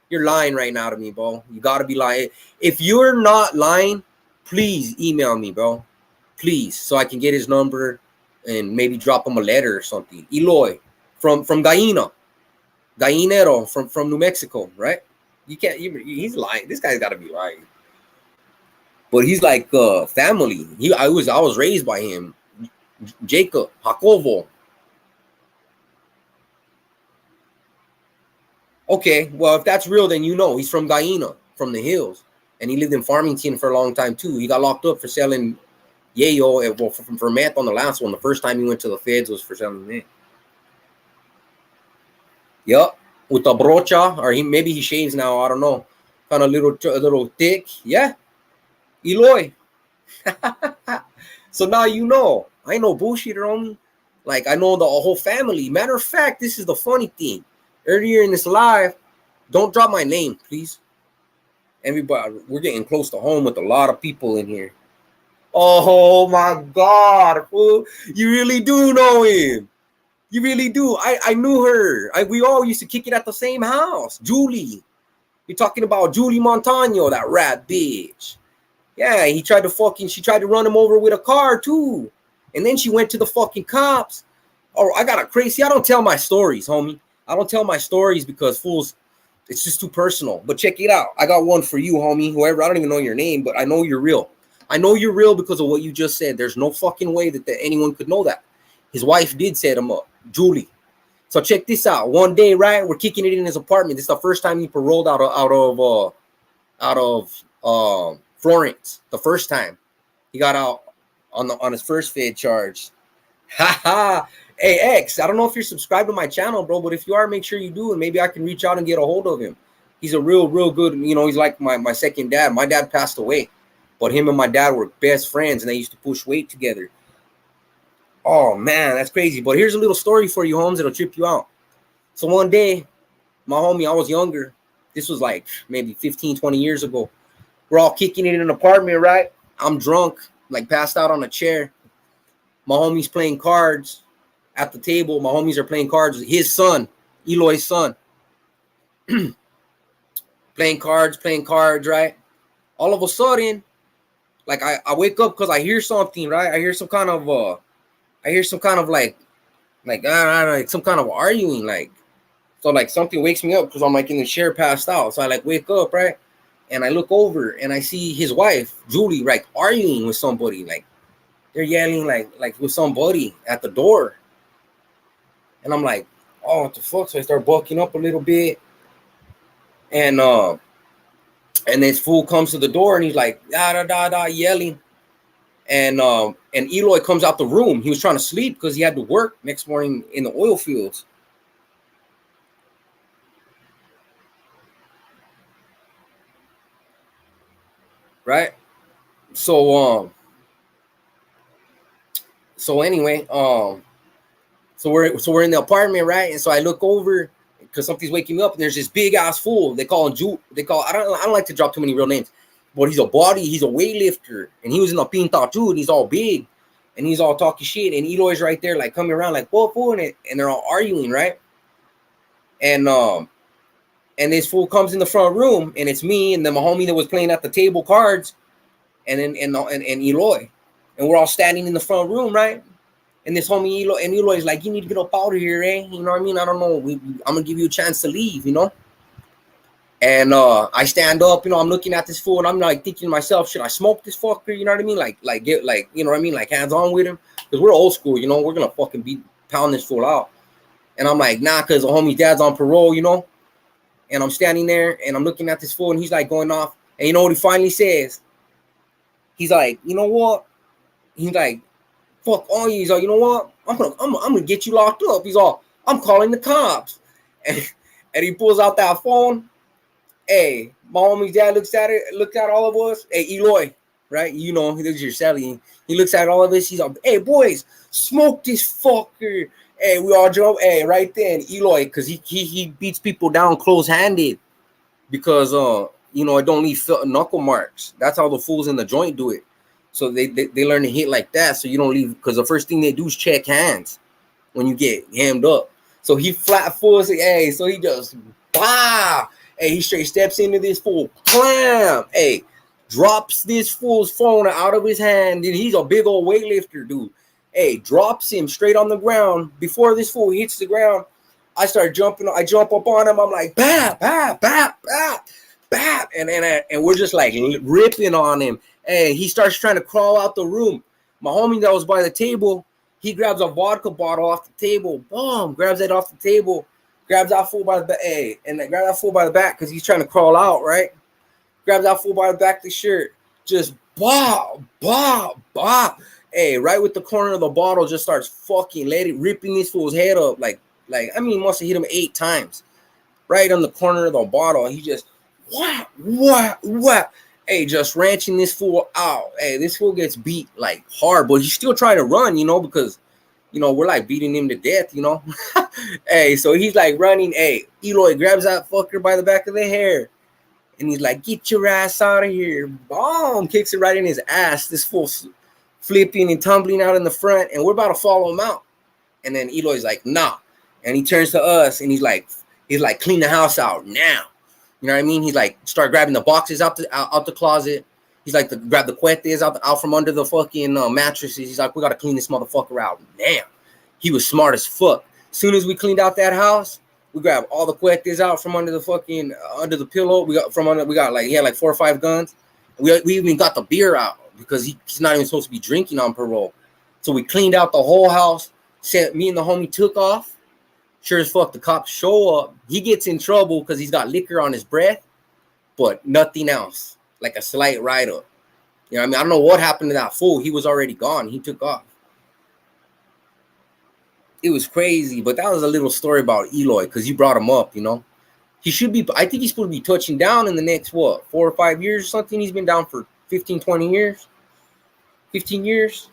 You're lying right now to me, bro. You gotta be lying. If you're not lying, please email me, bro. Please, so I can get his number and maybe drop him a letter or something. Eloy from Gallina. Gallinero from New Mexico, right? You can't. He's lying. This guy's got to be lying. But he's like family. I was raised by him. Jacob Jacobo. Okay, well if that's real, then you know he's from Gallina, from the hills, and he lived in Farmington for a long time too. He got locked up for selling yayo, well, for meth on the last one. The first time he went to the feds was for selling meth. Yup, with the brocha, or maybe he shaves now. I don't know. Kind of a little thick. Yeah, Eloy. So now you know. I ain't no bullshitter on me. Like I know the whole family. Matter of fact, this is the funny thing. Earlier in this live, don't drop my name, please. Everybody, we're getting close to home with a lot of people in here. Oh my God, fool. You really do know him. You really do. I knew her. We all used to kick it at the same house. Julie. You're talking about Julie Montano, that rat bitch. Yeah, she tried to run him over with a car too. And then she went to the fucking cops. Oh, I got a crazy. I don't tell my stories, homie. I don't tell my stories because fools, it's just too personal. But check it out. I got one for you, homie. Whoever, I don't even know your name, but I know you're real. I know you're real because of what you just said. There's no fucking way that anyone could know that. His wife did set him up, Julie. So check this out. One day, right, we're kicking it in his apartment. This is the first time he paroled out of Florence. The first time he got out. on his first Fed charge. Ha. Hey X, I don't know if you're subscribed to my channel, bro, but if you are, make sure you do, and maybe I can reach out and get a hold of him. He's a real good, he's like my second dad. My dad passed away, but him and my dad were best friends, and they used to push weight together. Oh man, that's crazy. But here's a little story for you, Holmes. It'll trip you out. So one day, my homie, I was younger. This was like maybe 15, 20 years ago. We're all kicking it in an apartment, right? I'm drunk, like passed out on a chair. My homie's playing cards at the table. My homies are playing cards with his son, Eloy's son. playing cards, right? All of a sudden, like I wake up because I hear something, right? I hear some kind of like some kind of arguing, like. So like something wakes me up because I'm like in the chair passed out. So I like wake up, right? And I look over and I see his wife, Julie, like arguing with somebody. Like they're yelling like with somebody at the door. And I'm like, oh, what the fuck? So I start bucking up a little bit. And this fool comes to the door and he's like, da yelling. And Eloy comes out the room. He was trying to sleep because he had to work next morning in the oil fields. Right. So anyway, so we're in the apartment, right? And so I look over because something's waking me up, and there's this big ass fool. They call him I don't like to drop too many real names, but he's a weightlifter, and he was in the pinta too, and he's all big, and he's all talking shit, and Eloy's right there, like coming around, like whoa, and they're all arguing, right? And this fool comes in the front room, and it's me and then my homie that was playing at the table cards, and Eloy, and we're all standing in the front room, right? And this homie Eloy is like, you need to get up out of here, eh? You know what I mean? I don't know. I'm gonna give you a chance to leave, you know. And I stand up, I'm looking at this fool, and I'm like thinking to myself, should I smoke this fucker? You know what I mean? Like get you know what I mean? Like hands on with him, because we're old school, we're gonna fucking pound this fool out. And I'm like, nah, because the homie's dad's on parole, And I'm standing there and I'm looking at this fool, and he's like going off. And you know what he finally says? He's like, you know what? He's like, fuck all you. He's like, you know what? I'm gonna get you locked up. He's all, I'm calling the cops. And he pulls out that phone. Hey, my homie's dad looks at all of us. Hey, Eloy, right? He looks at your celly. He looks at all of us. He's like, hey, boys, smoke this fucker. Hey, we all jump. Hey, right then, Eloy, because he beats people down close-handed because it don't leave knuckle marks. That's how the fools in the joint do it. So they learn to hit like that, so you don't leave, because the first thing they do is check hands when you get hammed up. So he flat fools. Hey, so he just bah. Hey, he straight steps into this fool, clam. Hey, drops this fool's phone out of his hand, and he's a big old weightlifter, dude. Hey, drops him straight on the ground. Before this fool hits the ground, I start jumping. I jump up on him. I'm like, bah, bah, bah, bah, bah. And we're just like ripping on him. Hey, he starts trying to crawl out the room. My homie that was by the table, he grabs a vodka bottle off the table. Boom, grabs it off the table. Grabs that fool by the back. Hey, and then grab that fool by the back because he's trying to crawl out, right? Grabs that fool by the back of the shirt. Just bah, bah, bah. Hey, right with the corner of the bottle, just starts fucking ripping this fool's head up. Must have hit him 8 times. Right on the corner of the bottle. He just, what? Hey, just ranching this fool out. Hey, this fool gets beat like hard, but he's still trying to run, because, we're like beating him to death, Hey, so he's like running. Hey, Eloy grabs that fucker by the back of the hair. And he's like, get your ass out of here. Boom, kicks it right in his ass. This fool's flipping and tumbling out in the front, and we're about to follow him out. And then Eloy's like, nah. And he turns to us, and he's like, clean the house out now. You know what I mean? He's like, start grabbing the boxes out the closet. He's like, grab the cuetes out from under the fucking mattresses. He's like, we got to clean this motherfucker out. Damn. He was smart as fuck. As soon as we cleaned out that house, we grabbed all the cuetes out from under the fucking, under the pillow. He had 4 or 5 guns. We even got the beer out because he's not even supposed to be drinking on parole. So we cleaned out the whole house. Me and the homie took off. Sure as fuck, the cops show up. He gets in trouble because he's got liquor on his breath, but nothing else. Like a slight write-up. You know what I mean? I don't know what happened to that fool. He was already gone. He took off. It was crazy, but that was a little story about Eloy because you brought him up, you know. He should be, I think he's supposed to be touching down in the next, what, 4 or 5 years or something. He's been down for 15, 20 years. 15 years.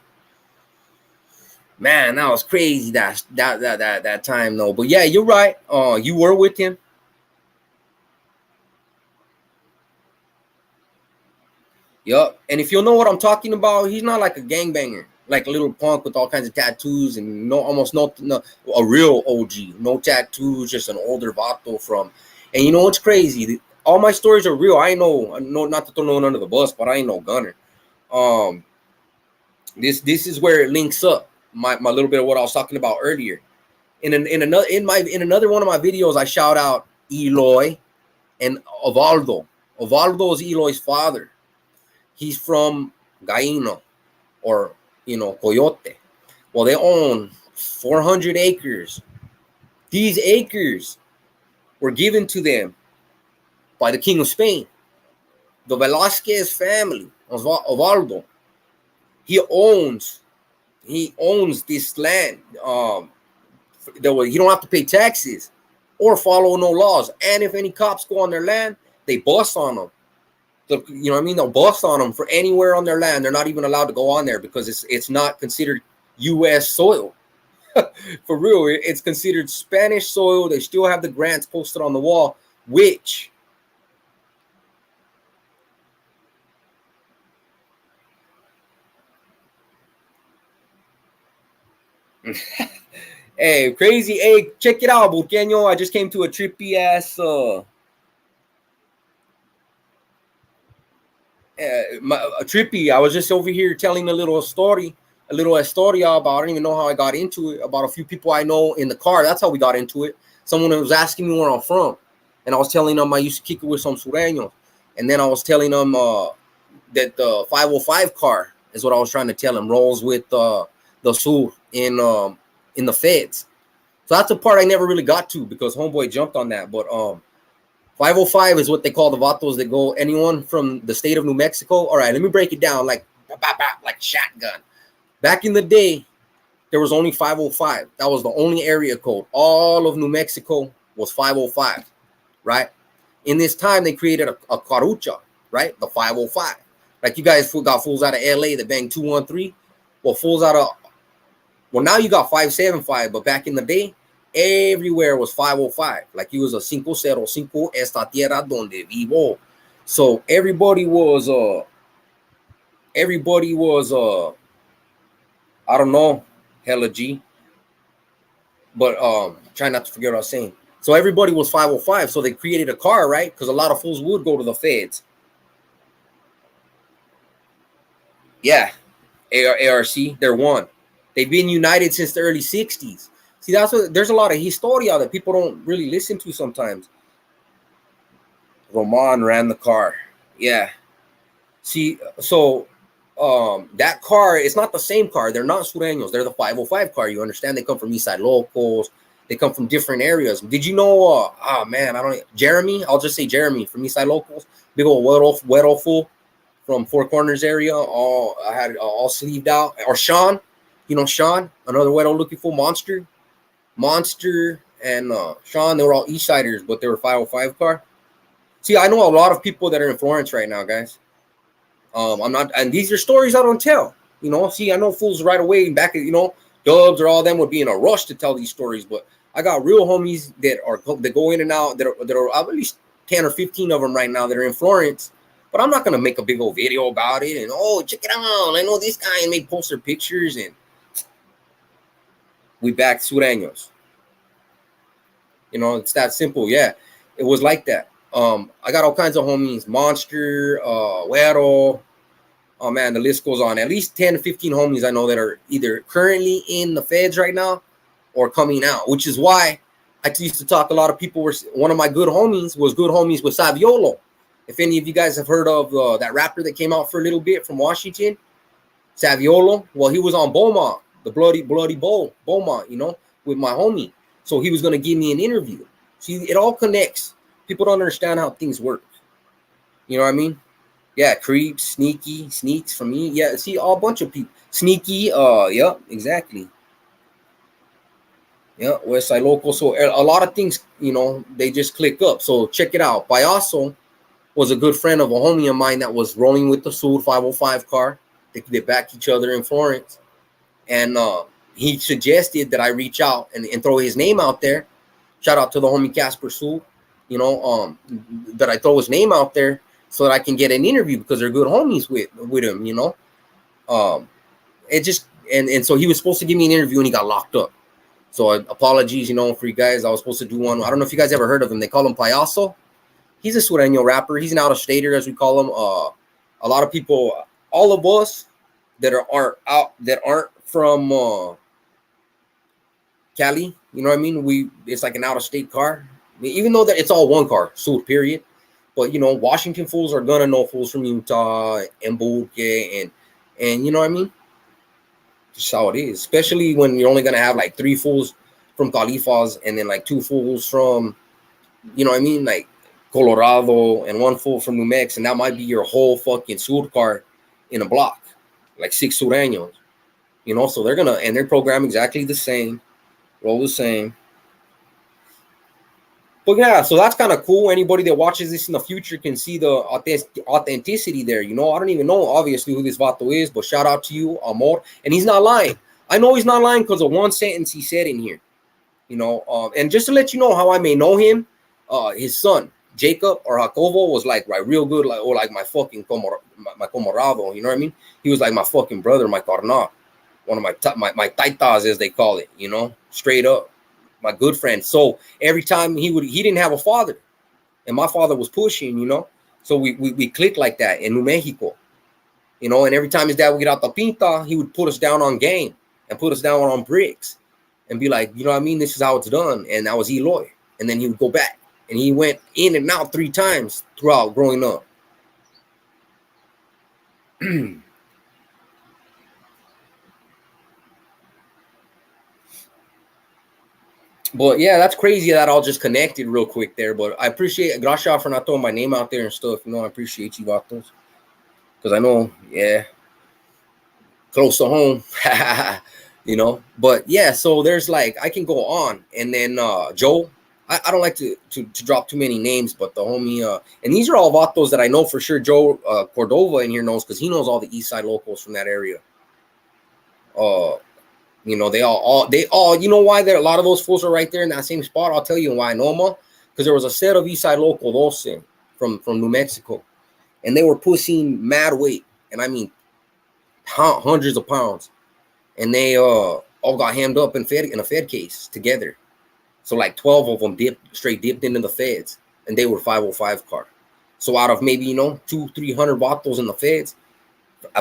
Man, that was crazy that time, though. But yeah, you're right. You were with him. Yup. And if you'll know what I'm talking about, he's not like a gangbanger, like a little punk with all kinds of tattoos and almost no a real OG, no tattoos, just an older vato from. And you know what's crazy? All my stories are real. I know not to throw no one under the bus, but I ain't no gunner. This is where it links up. My little bit of what I was talking about earlier. In another one of my videos, I shout out Eloy and Ovaldo. Ovaldo is Eloy's father. He's from Gaino, or Coyote. Well, they own 400 acres. These acres were given to them by the King of Spain, the Velasquez family, Ovaldo. He owns this land. He don't have to pay taxes or follow no laws. And if any cops go on their land, they bust on them. You know what I mean? They'll bust on them for anywhere on their land. They're not even allowed to go on there because it's not considered U.S. soil. For real, it's considered Spanish soil. They still have the grants posted on the wall, which hey, crazy. Hey, check it out, Burqueño. I just came to a trippy ass trippy. I was just over here telling a little story, a little historia about, I don't even know how I got into it, about a few people I know in the car. That's how we got into it. Someone was asking me where I'm from, and I was telling them I used to kick it with some sureños, and then I was telling them that the 505 car is what I was trying to tell them rolls with the sur in the feds. So that's the part I never really got to because homeboy jumped on that. But 505 is what they call the vatos that go anyone from the state of New Mexico. All right, let me break it down like shotgun. Back in the day, there was only 505. That was the only area code. All of New Mexico was 505, right? In this time, they created a carucha, right? The 505. Like you guys got fools out of LA that bang 213. Well, fools out of, well, now you got 575, but back in the day, everywhere was 505. Like he was a 505 esta tierra donde vivo. So everybody was I don't know, hella G. But try not to forget what I was saying. So everybody was 505. So they created a car, right? Because a lot of fools would go to the feds. Yeah. ARC, they're one. They've been united since the early 60s. See, that's what there's a lot of historia that people don't really listen to sometimes. Roman ran the car. Yeah. See, so that car, it's not the same car. They're not sureños. They're the 505 car. You understand? They come from Eastside locals. They come from different areas. Did you know? Oh man, I don't know. Jeremy. I'll just say Jeremy from Eastside locals. Big old wet fool from Four Corners area. I had all sleeved out. Or Sean, you know Sean, another wet looking fool. Monster and Sean. They were all Eastsiders, but they were 505 car. See, I know a lot of people that are in Florence right now, guys. I'm not, and these are stories I don't tell. You know, see, I know fools right away back at, Dubs or all them would be in a rush to tell these stories, but I got real homies that go in and out that are at least 10 or 15 of them right now that are in Florence. But I'm not gonna make a big old video about it and check it out. I know this guy and make poster pictures and we back sureños. It's that simple. Yeah, it was like that. I got all kinds of homies, Monster, Güero. Oh man, the list goes on. At least 10 to 15 homies I know that are either currently in the feds right now or coming out, which is why I used to talk. A lot of people one of my good homies was good homies with Saviolo. If any of you guys have heard of that rapper that came out for a little bit from Washington, Saviolo. Well, he was on Beaumont, the bloody Beaumont, with my homie. So he was going to give me an interview. See, it all connects. People don't understand how things work. You know what I mean? Yeah, Creep, Sneaky, Sneaks from me. Yeah, see, all bunch of people. Sneaky, yep, exactly. Yeah, West Side Local. So a lot of things, you know, they just click up. So check it out. Payaso was a good friend of a homie of mine that was rolling with the Sud 505 car. They back each other in Florence. And he suggested that I reach out and throw his name out there. Shout out to the homie Casper Sud, you know, that I throw his name out there so that I can get an interview because they're good homies with him, you know. Um, it just and so he was supposed to give me an interview and he got locked up. So apologies, you know, for you guys. I was supposed to do one. I don't know if you guys ever heard of him. They call him Payaso. He's a Sureño rapper. He's an out-of-stater, as we call him. A lot of people, all of us that aren't from Cali, you know what I mean? It's like an out-of-state car. I mean, even though that it's all one car, Sud, period. But you know, Washington fools are gonna know fools from Utah and Boulke and you know what I mean? Just how it is. Especially when you're only gonna have like 3 fools from Califas and then like 2 fools from, you know what I mean, like Colorado and 1 fool from New Mexico, and that might be your whole fucking Sud car in a block, like 6 Sureños, you know. So they're programmed exactly the same, roll the same. But yeah, so that's kind of cool. Anybody that watches this in the future can see the authenticity there. You know, I don't even know obviously who this vato is, but shout out to you, Amor. And he's not lying. I know he's not lying because of one sentence he said in here. You know, and just to let you know how I may know him, his son Jacob or Jacobo was like real good, like my fucking my comorado. You know what I mean? He was like my fucking brother, my carnal, one of my taitas as they call it. You know, straight up, my good friend. So every time he didn't have a father, and my father was pushing. You know, so we clicked like that in New Mexico. You know, and every time his dad would get out the pinta, he would put us down on game and put us down on bricks and be like, you know what I mean? This is how it's done. And that was Eloy. And then he would go back. And he went in and out 3 times throughout growing up. But yeah, that's crazy that all just connected real quick there. But I appreciate Gracia for not throwing my name out there and stuff. You know, I appreciate you, Vatos. Because I know, yeah, close to home. You know, but yeah, so there's like I can go on. And then Joe, I don't like to drop too many names, but the homie and these are all vatos that I know for sure. Joe Cordova in here knows because he knows all the East Side locals from that area. uh you know, they all you know why there a lot of those fools are right there in that same spot. I'll tell you why I know them all. Because there was a set of East Side local Dose from New Mexico, and they were pushing mad weight, and I mean hundreds of pounds, and they all got hammed up in a Fed case together. So like 12 of them dipped into the feds, and they were 505 car. So out of maybe, you know, 200-300 vatos in the feds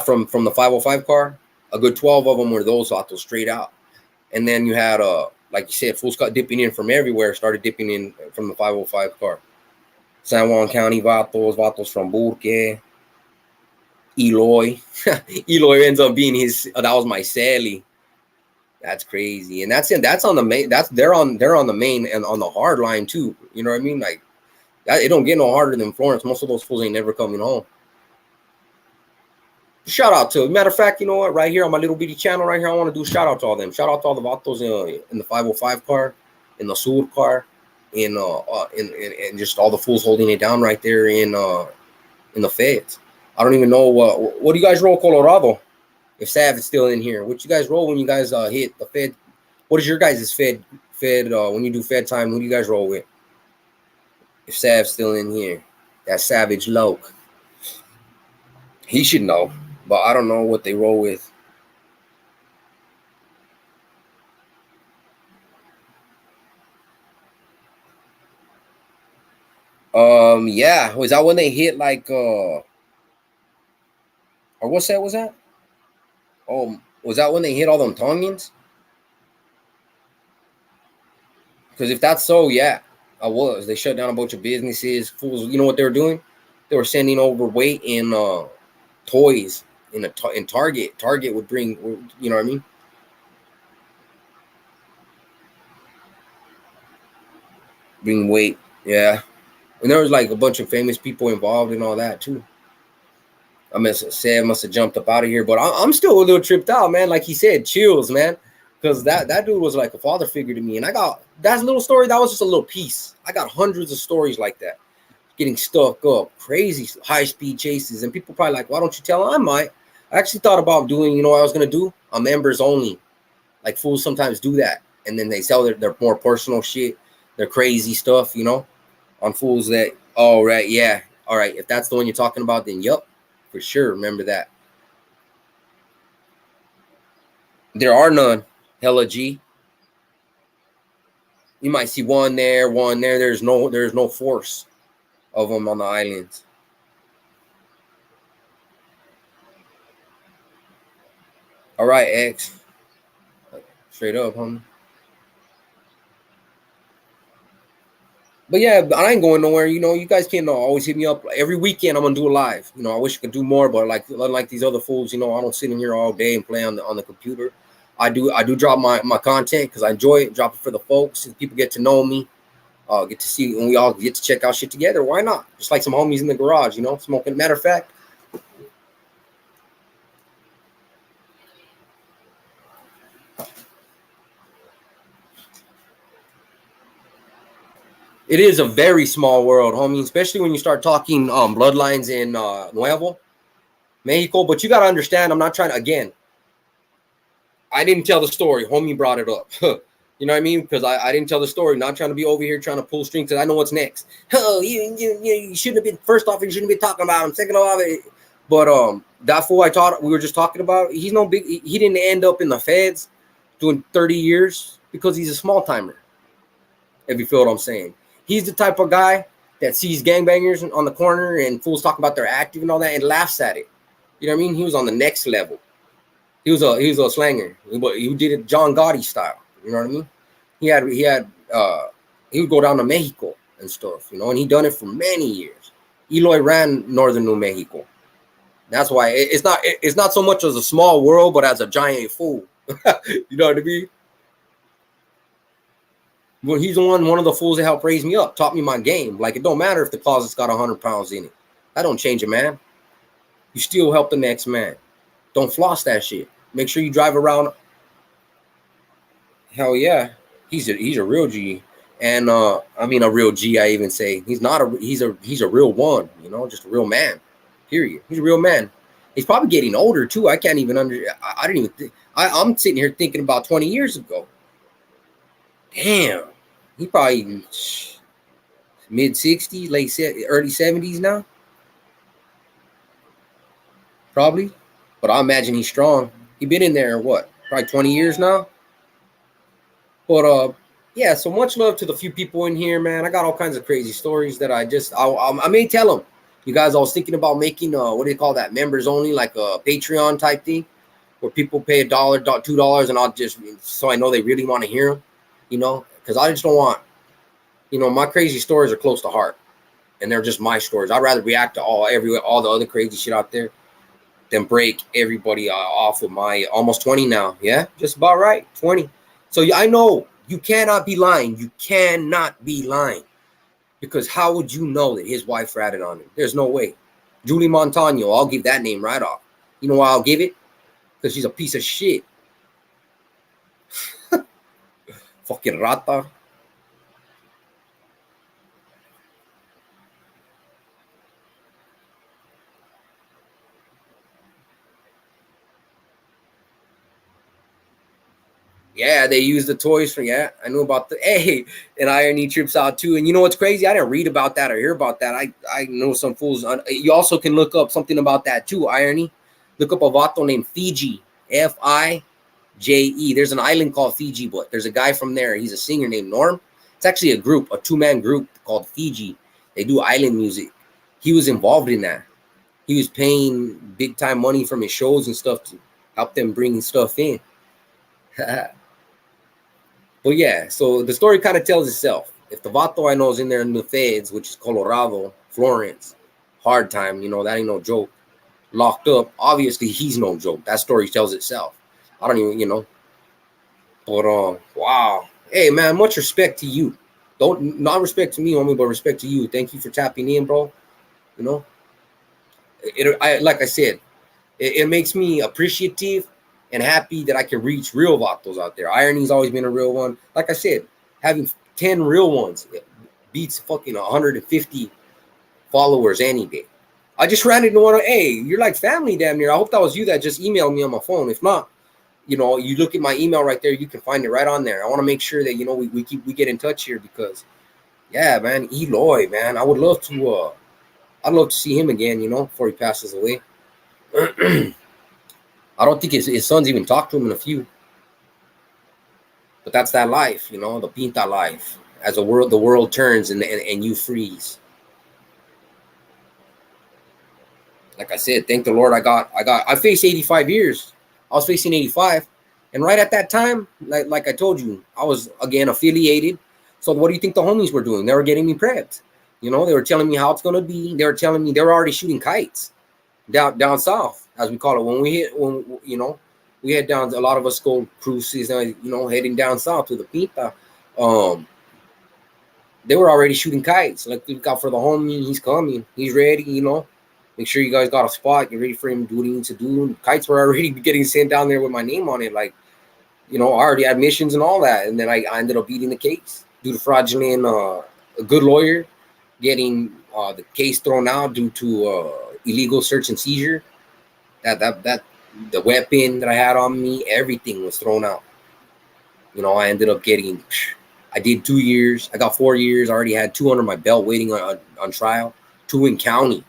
from the 505 car, a good 12 of them were those vatos straight out. And then you had like you said, fools got dipping in from everywhere, started dipping in from the 505 car. San Juan County vatos from Boulke, Eloy. Eloy ends up being that was my Sally. That's crazy, and that's on the main. They're on the main and on the hard line too. You know what I mean? Like that, it don't get no harder than Florence. Most of those fools ain't never coming home. Shout out to, matter of fact, you know what? Right here on my little bitty channel, right here, I want to do shout out to all them. Shout out to all the vatos in the 505 car, in the Sud car, in just all the fools holding it down right there in the feds. I don't even know what do you guys roll, Colorado? If Sav is still in here, what you guys roll when you guys hit the Fed? What is your guys' Fed when you do Fed time? Who do you guys roll with? If Sav's still in here, that Savage Loke, he should know, but I don't know what they roll with. Yeah, was that when they hit like or what's that? Was that? Oh, was that when they hit all them Tongans? Because if that's so, yeah, I was. They shut down a bunch of businesses. Fools, you know what they were doing? They were sending over weight in toys in Target. Target would bring, you know what I mean? Bring weight, yeah. And there was like a bunch of famous people involved in all that too. I must have jumped up out of here, but I'm still a little tripped out, man. Like he said, chills, man, because that dude was like a father figure to me, and I got that little story. That was just a little piece. I got hundreds of stories like that, getting stuck up, crazy high speed chases, and people probably like, why don't you tell? I might. I actually thought about doing, you know, what I was gonna do a members only. Like fools sometimes do that, and then they sell their more personal shit, their crazy stuff, you know, on fools that. Oh right, yeah, all right. If that's the one you're talking about, then yup, for sure. Remember that. There are none. Hella G. You might see one there, one there. There's no force of them on the islands. All right, X. Straight up, homie. But yeah, I ain't going nowhere. You know, you guys can always hit me up every weekend. I'm gonna do a live. You know, I wish I could do more, but like unlike these other fools, you know, I don't sit in here all day and play on the computer. I do drop my content because I enjoy it. Drop it for the folks, and people get to know me. Get to see, and we all get to check out shit together. Why not? Just like some homies in the garage, you know, smoking. Matter of fact, it is a very small world, homie. Especially when you start talking bloodlines in Nuevo Mexico. But you gotta understand, I'm not trying to again. I didn't tell the story. Homie brought it up. You know what I mean? Because I didn't tell the story. Not trying to be over here trying to pull strings because I know what's next. Oh, you shouldn't have been. First off, you shouldn't be talking about him. Second off, but that fool I thought we were just talking about. He's no big. He didn't end up in the feds doing 30 years because he's a small timer. If you feel what I'm saying, he's the type of guy that sees gangbangers on the corner and fools talking about their active and all that and laughs at it. You know what I mean? He was on the next level. He was a slanger, but he did it John Gotti style. You know what I mean? He would go down to Mexico and stuff, you know, and he done it for many years. Eloy ran northern New Mexico. That's why it's not so much as a small world, but as a giant fool. You know what I mean? Well, he's one of the fools that helped raise me up, taught me my game. Like it don't matter if the closet's got 100 pounds in it. That don't change it, man. You still help the next man. Don't floss that shit. Make sure you drive around. Hell yeah, he's a real G, and I mean a real G. I even say he's not a he's a real one. You know, just a real man. Period. He's a real man. He's probably getting older too. I can't even I didn't even. I'm sitting here thinking about 20 years ago. Damn, he probably mid 60s, early 70s now. Probably, but I imagine he's strong. He been in there what, probably 20 years now. But yeah. So much love to the few people in here, man. I got all kinds of crazy stories that I may tell them. You guys, I was thinking about making what do you call that? Members only, like a Patreon type thing, where people pay $1, $2, and I'll just so I know they really want to hear them. You know, because I just don't want. You know, my crazy stories are close to heart, and they're just my stories. I'd rather react to all the other crazy shit out there than break everybody off with my almost 20 now. Yeah, just about right, 20. So I know you cannot be lying. You cannot be lying. Because how would you know that his wife ratted on him? There's no way. Julie Montano, I'll give that name right off. You know why I'll give it? Because she's a piece of shit. Fucking rata. Yeah, they use the toys for, yeah, I knew about the, hey, and Irony trips out too. And you know what's crazy? I didn't read about that or hear about that. I know some fools. You also can look up something about that too, Irony. Look up a vato named Fiji, Fije. There's an island called Fiji, but there's a guy from there. He's a singer named Norm. It's actually a group, a two-man group called Fiji. They do island music. He was involved in that. He was paying big time money from his shows and stuff to help them bring stuff in. But yeah, so the story kind of tells itself. If the vato I know is in there in the feds, which is Colorado, Florence, hard time, you know, that ain't no joke. Locked up, obviously he's no joke. That story tells itself. I don't even, you know. But wow. Hey man, much respect to you. Don't not respect to me, homie, but respect to you. Thank you for tapping in, bro. You know, Like I said, it makes me appreciative and happy that I can reach real vatos out there. Irony's always been a real one. Like I said, having 10 real ones beats fucking 150 followers any day. I just ran into one. Hey, you're like family damn near. I hope that was you that just emailed me on my phone. If not, you look at my email right there. You can find it right on there. I want to make sure that we get in touch here because, yeah, man, Eloy, man, I would love to. I'd love to see him again. Before he passes away. I don't think his sons even talked to him in a few. But that's that life, the Pinta life. As the world turns and you freeze. Like I said, thank the Lord. I faced 85 years. I was facing 85, and right at that time, like I told you, I was again affiliated. So what do you think the homies were doing? They were getting me prepped. They were telling me how it's gonna be. They were telling me they were already shooting kites down south, as we call it. We head down. A lot of us go cruises, heading down south to the Pinta. They were already shooting kites. Like, look out for the homie. He's coming. He's ready. Make sure you guys got a spot. Get ready for him to do what he needs to do. Kites were already getting sent down there with my name on it. Like, I already had missions and all that. And then I ended up beating the case due to fraudulent, a good lawyer getting the case thrown out due to illegal search and seizure. That the weapon that I had on me, everything was thrown out. I ended up getting, I did 2 years. I got 4 years. I already had 2 under my belt waiting on trial, 2 in county.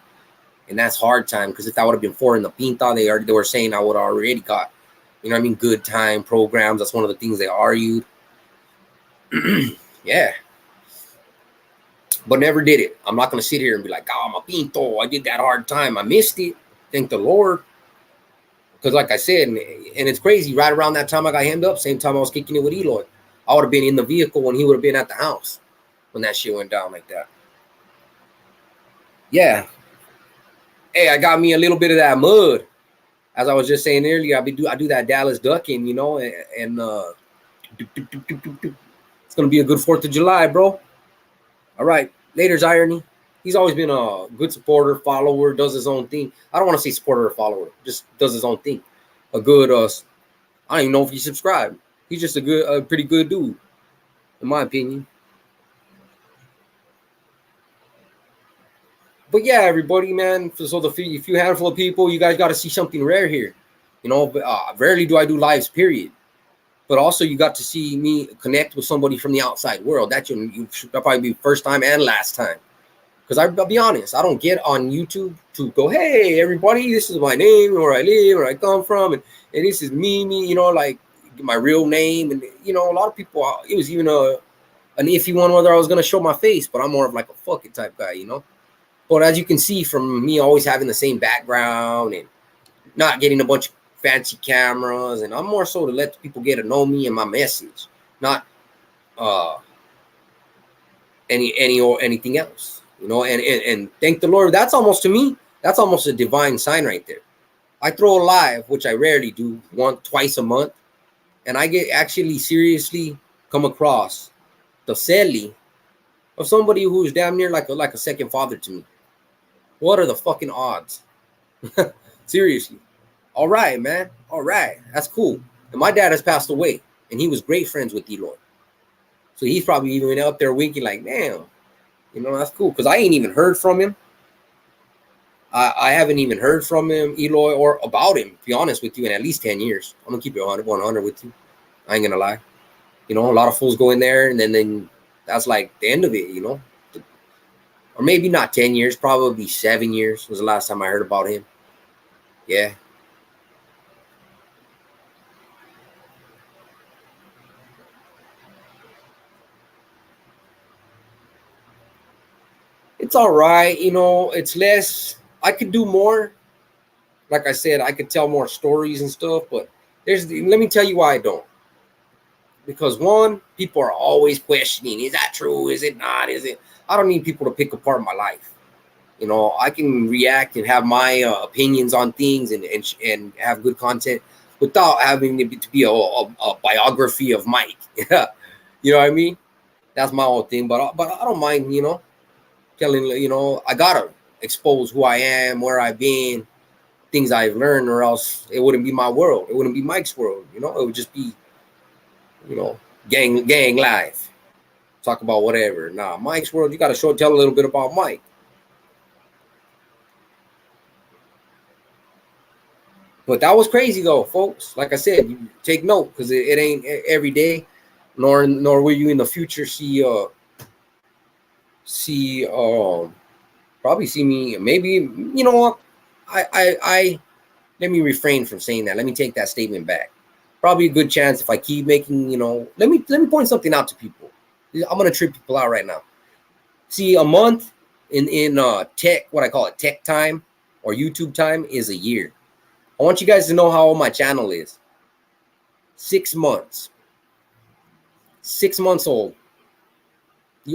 And that's hard time because if that would have been 4 in the Pinta, they were saying I would have already got, good time programs. That's one of the things they argued. Yeah. But never did it. I'm not going to sit here and be like, I'm a Pinto. I did that hard time. I missed it. Thank the Lord. Because like I said, and it's crazy, right around that time I got hemmed up, same time I was kicking it with Eloy. I would have been in the vehicle when he would have been at the house when that shit went down like that. Yeah. Hey, I got me a little bit of that mud. As I was just saying earlier, I do that Dallas ducking, and it's going to be a good 4th of July, bro. All right. Later's Irony. He's always been a good supporter, follower, does his own thing. I don't want to say supporter or follower, just does his own thing. A good, I don't even know if he subscribed. He's just a pretty good dude, in my opinion. But yeah, everybody, man. So the few handful of people, you guys got to see something rare here. Rarely do I do lives, period. But also, you got to see me connect with somebody from the outside world. That you should probably be first time and last time. Because I'll be honest, I don't get on YouTube to go, hey, everybody, this is my name, where I live, where I come from, and this is me, like my real name. And, a lot of people, it was even an iffy one whether I was going to show my face, but I'm more of like a fuck it type guy, But as you can see from me always having the same background and not getting a bunch of fancy cameras, and I'm more so to let people get to know me and my message, not anything else. And thank the Lord. That's almost, to me, that's almost a divine sign right there. I throw a live, which I rarely do, twice a month, and I get actually seriously come across the celly of somebody who's damn near like a second father to me. What are the fucking odds? Seriously. All right, man. All right. That's cool. And my dad has passed away, and he was great friends with Eloy. So he's probably even up there winking like, damn. That's cool, because I ain't even heard from him. I haven't even heard from him, Eloy, or about him, to be honest with you, in at least 10 years. I'm going to keep it 100 with you. I ain't going to lie. A lot of fools go in there, and then that's like the end of it, Or maybe not 10 years, probably 7 years was the last time I heard about him. Yeah. It's all right. It's less. I could do more. Like I said, I could tell more stories and stuff, but let me tell you why I don't. Because one, people are always questioning, is that true? Is it not? Is it? I don't need people to pick apart my life. I can react and have my opinions on things and have good content without having it to be a biography of Mike. You know what I mean? That's my own thing. But I don't mind, telling, I gotta expose who I am, where I've been, things I've learned, or else it wouldn't be my world. It wouldn't be Mike's world. You know, it would just be, you know, gang life. Talk about whatever. Nah, Mike's world, you got to tell a little bit about Mike. But that was crazy though, folks. Like I said, you take note because it ain't every day, nor will you in the future see probably see me. Maybe, you know what? I let me refrain from saying that. Let me take that statement back. Probably a good chance if I keep making, you know, let me point something out to people. I'm gonna trip people out right now. See, a month in tech, what I call it, tech time or YouTube time is a year. I want you guys to know how old my channel is. 6 months. 6 months old.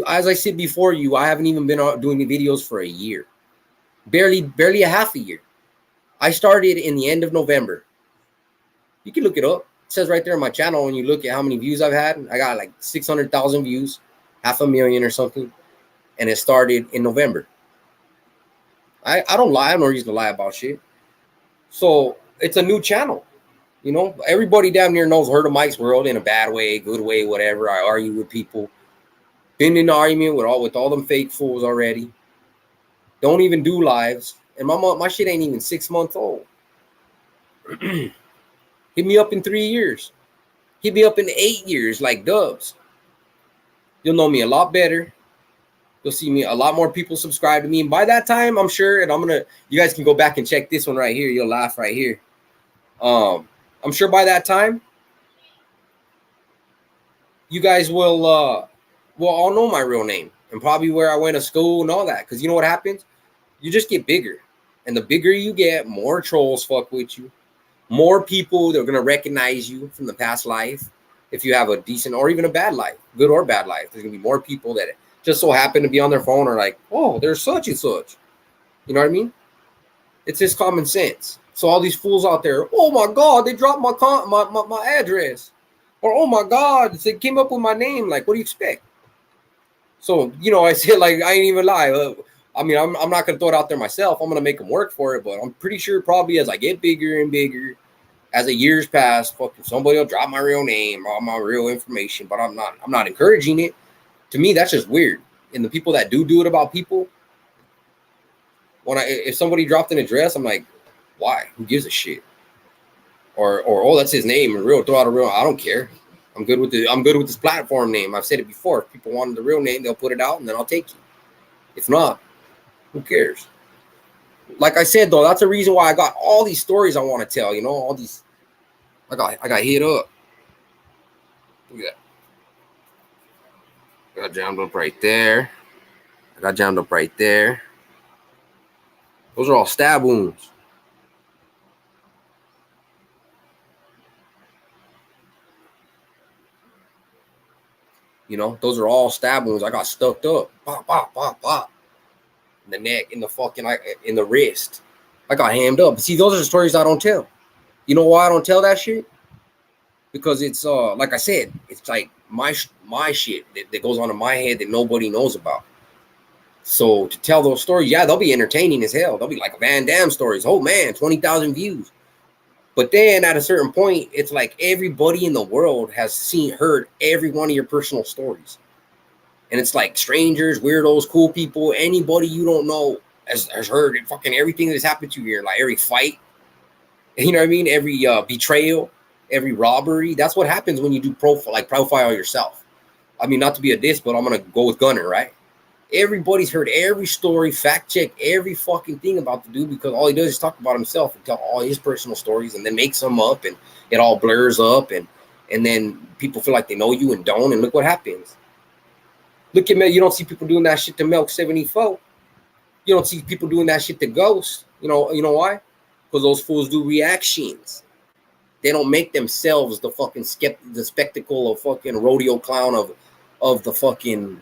As I said before you, I haven't even been doing videos for a year. Barely a half a year. I started in the end of November. You can look it up. It says right there on my channel when you look at how many views I've had. I got like 600,000 views, 500,000 or something. And it started in November. I don't lie. I have no reason to lie about shit. So it's a new channel. You know, everybody down there heard of Mike's World in a bad way, good way, whatever. I argue with people. Been in an argument with all them fake fools already. Don't even do lives. And my shit ain't even 6 months old. Hit me up in 3 years. Hit me up in 8 years like Dubs. You'll know me a lot better. You'll see me a lot more people subscribe to me. And by that time, I'm sure, and you guys can go back and check this one right here. You'll laugh right here. I'm sure by that time, you guys will all know my real name and probably where I went to school and all that. Because you know what happens? You just get bigger. And the bigger you get, more trolls fuck with you. More people that are going to recognize you from the past life. If you have a decent or even a bad life, good or bad life, there's going to be more people that just so happen to be on their phone or like, oh, there's such and such. You know what I mean? It's just common sense. So all these fools out there, oh my God, they dropped my address. Or, oh my God, they came up with my name. Like, what do you expect? So, you know, I said, like, I ain't even lie. I mean, I'm not going to throw it out there myself. I'm going to make them work for it. But I'm pretty sure probably as I get bigger and bigger, as the years pass, fucking somebody will drop my real name, all my real information. But I'm not encouraging it. To me, that's just weird. And the people that do it about people, if somebody dropped an address, I'm like, why? Who gives a shit? Or oh, that's his name and throw out a real. I don't care. I'm good with this platform name. I've said it before. If people wanted the real name, they'll put it out and then I'll take you. If not, who cares? Like I said though, that's the reason why I got all these stories I want to tell. You know, all these. I got hit up. Look at that. I got jammed up right there. Those are all stab wounds. You know, those are all stab wounds. I got stuck up. Pop, pop, pop, pop. In the neck, in the wrist. I got hammed up. See, those are the stories I don't tell. You know why I don't tell that shit? Because it's like I said, it's like my shit that goes on in my head that nobody knows about. So to tell those stories, yeah, they'll be entertaining as hell. They'll be like Van Damme stories. Oh man, 20,000 views. But then at a certain point, it's like everybody in the world has heard every one of your personal stories. And it's like strangers, weirdos, cool people, anybody you don't know has heard fucking everything that's happened to you here. Like every fight, you know what I mean? Every betrayal, every robbery. That's what happens when you do profile yourself. I mean, not to be a diss, but I'm going to go with Gunner, right? Everybody's heard every story, fact check every fucking thing about the dude because all he does is talk about himself and tell all his personal stories and then makes them up and it all blurs up and then people feel like they know you and don't. And look what happens. Look at me. You don't see people doing that shit to Milk 74. You don't see people doing that shit to Ghost. You know why? Because those fools do reactions. They don't make themselves the fucking the spectacle of fucking rodeo clown of the fucking,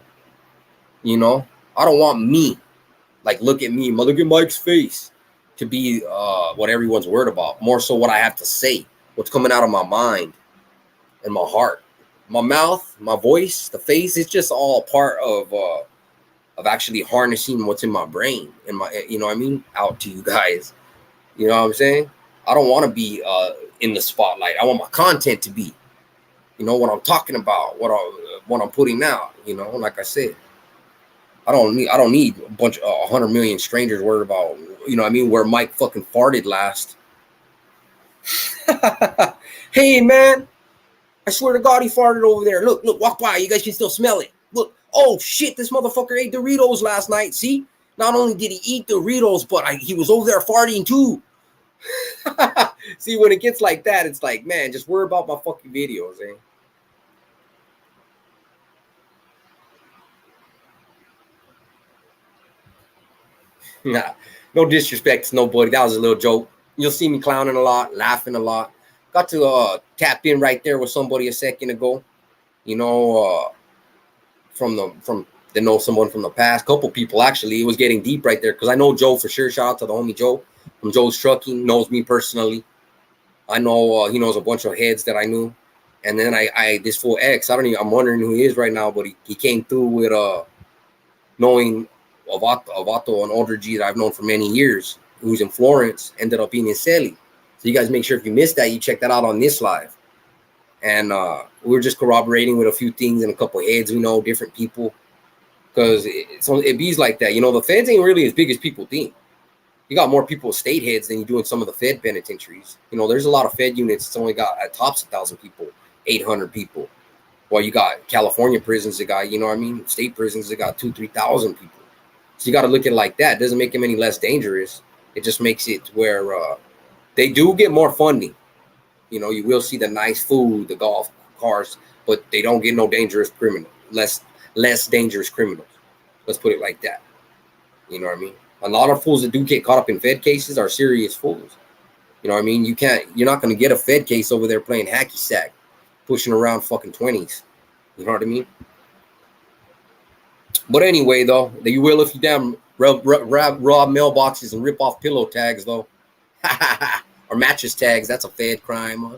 you know. I don't want me, like, look at me, look at Mike's face, to be what everyone's worried about. More so what I have to say, what's coming out of my mind and my heart. My mouth, my voice, the face, it's just all part of of actually harnessing what's in my brain and my, you know what I mean, out to you guys. You know what I'm saying? I don't want to be in the spotlight. I want my content to be, you know, what I'm talking about, what I'm putting out. You know, like I said, I don't need a bunch of 100 million strangers worried about, you know what I mean, where Mike fucking farted last. Hey man, I swear to God, he farted over there. Look, walk by. You guys can still smell it. Look, oh shit, this motherfucker ate Doritos last night. See, not only did he eat Doritos, but he was over there farting too. See, when it gets like that, it's like, man, just worry about my fucking videos, eh? Nah, no disrespect to nobody. That was a little joke. You'll see me clowning a lot, laughing a lot. Got to tap in right there with somebody a second ago. You know, from they know someone from the past. Couple people actually. It was getting deep right there because I know Joe for sure. Shout out to the homie Joe from Joe's Trucking. Knows me personally. I know he knows a bunch of heads that I knew. And then I this fool X. I'm wondering who he is right now, but he came through with knowing Avato, an older G that I've known for many years, who's in Florence, ended up being in Celi. So you guys make sure if you missed that, you check that out on this live. And we were just corroborating with a few things and a couple of heads we know, different people. Because it bees like that. You know, the feds ain't really as big as people think. You got more people with state heads than you do in some of the Fed penitentiaries. You know, there's a lot of Fed units. It's only got at tops 1,000 people, 800 people. Well, you got California prisons that got, you know what I mean? State prisons that got 2,000-3,000 people. So you got to look at it like that. It doesn't make them any less dangerous. It just makes it where they do get more funding. You know, you will see the nice food, the golf cars, but they don't get no dangerous criminal, less dangerous criminals. Let's put it like that. You know what I mean? A lot of fools that do get caught up in Fed cases are serious fools. You know what I mean? You're not going to get a Fed case over there playing hacky sack, pushing around fucking 20s. You know what I mean? But anyway, though, you will if you damn rob mailboxes and rip off pillow tags, though. Or mattress tags. That's a Fed crime.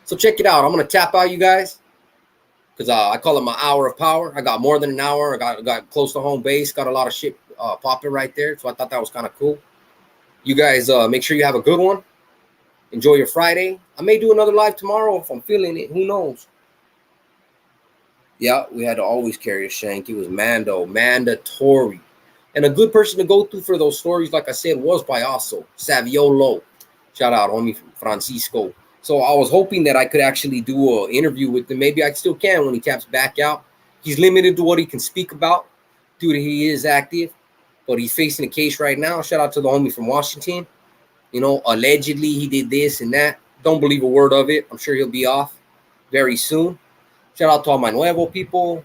So check it out. I'm going to tap out, you guys. Because I call it my hour of power. I got more than an hour. I got close to home base. Got a lot of shit popping right there. So I thought that was kind of cool. You guys make sure you have a good one. Enjoy your Friday. I may do another live tomorrow if I'm feeling it. Who knows? Yeah, we had to always carry a shank. It was mandatory. And a good person to go through for those stories, like I said, was Payaso, Saviolo. Shout out, homie Francisco. So I was hoping that I could actually do an interview with him. Maybe I still can when he taps back out. He's limited to what he can speak about due to he is active, but he's facing a case right now. Shout out to the homie from Washington. You know, allegedly he did this and that. Don't believe a word of it. I'm sure he'll be off very soon. Shout out to all my Nuevo people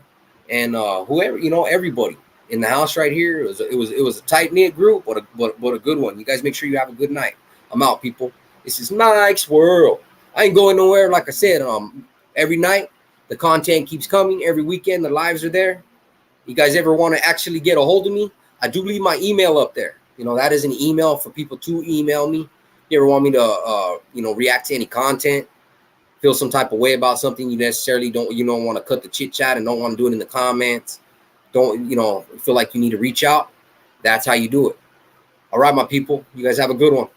and whoever, you know, everybody in the house right here. It was a tight-knit group, but a good one. You guys make sure you have a good night. I'm out, people. This is Mike's World. I ain't going nowhere. Like I said, every night the content keeps coming. Every weekend the lives are there. You guys ever want to actually get a hold of me? I do leave my email up there. You know, that is an email for people to email me. You ever want me to, react to any content? Feel some type of way about something you necessarily don't want to cut the chit chat and don't want to do it in the comments. Don't, feel like you need to reach out. That's how you do it. All right, my people. You guys have a good one.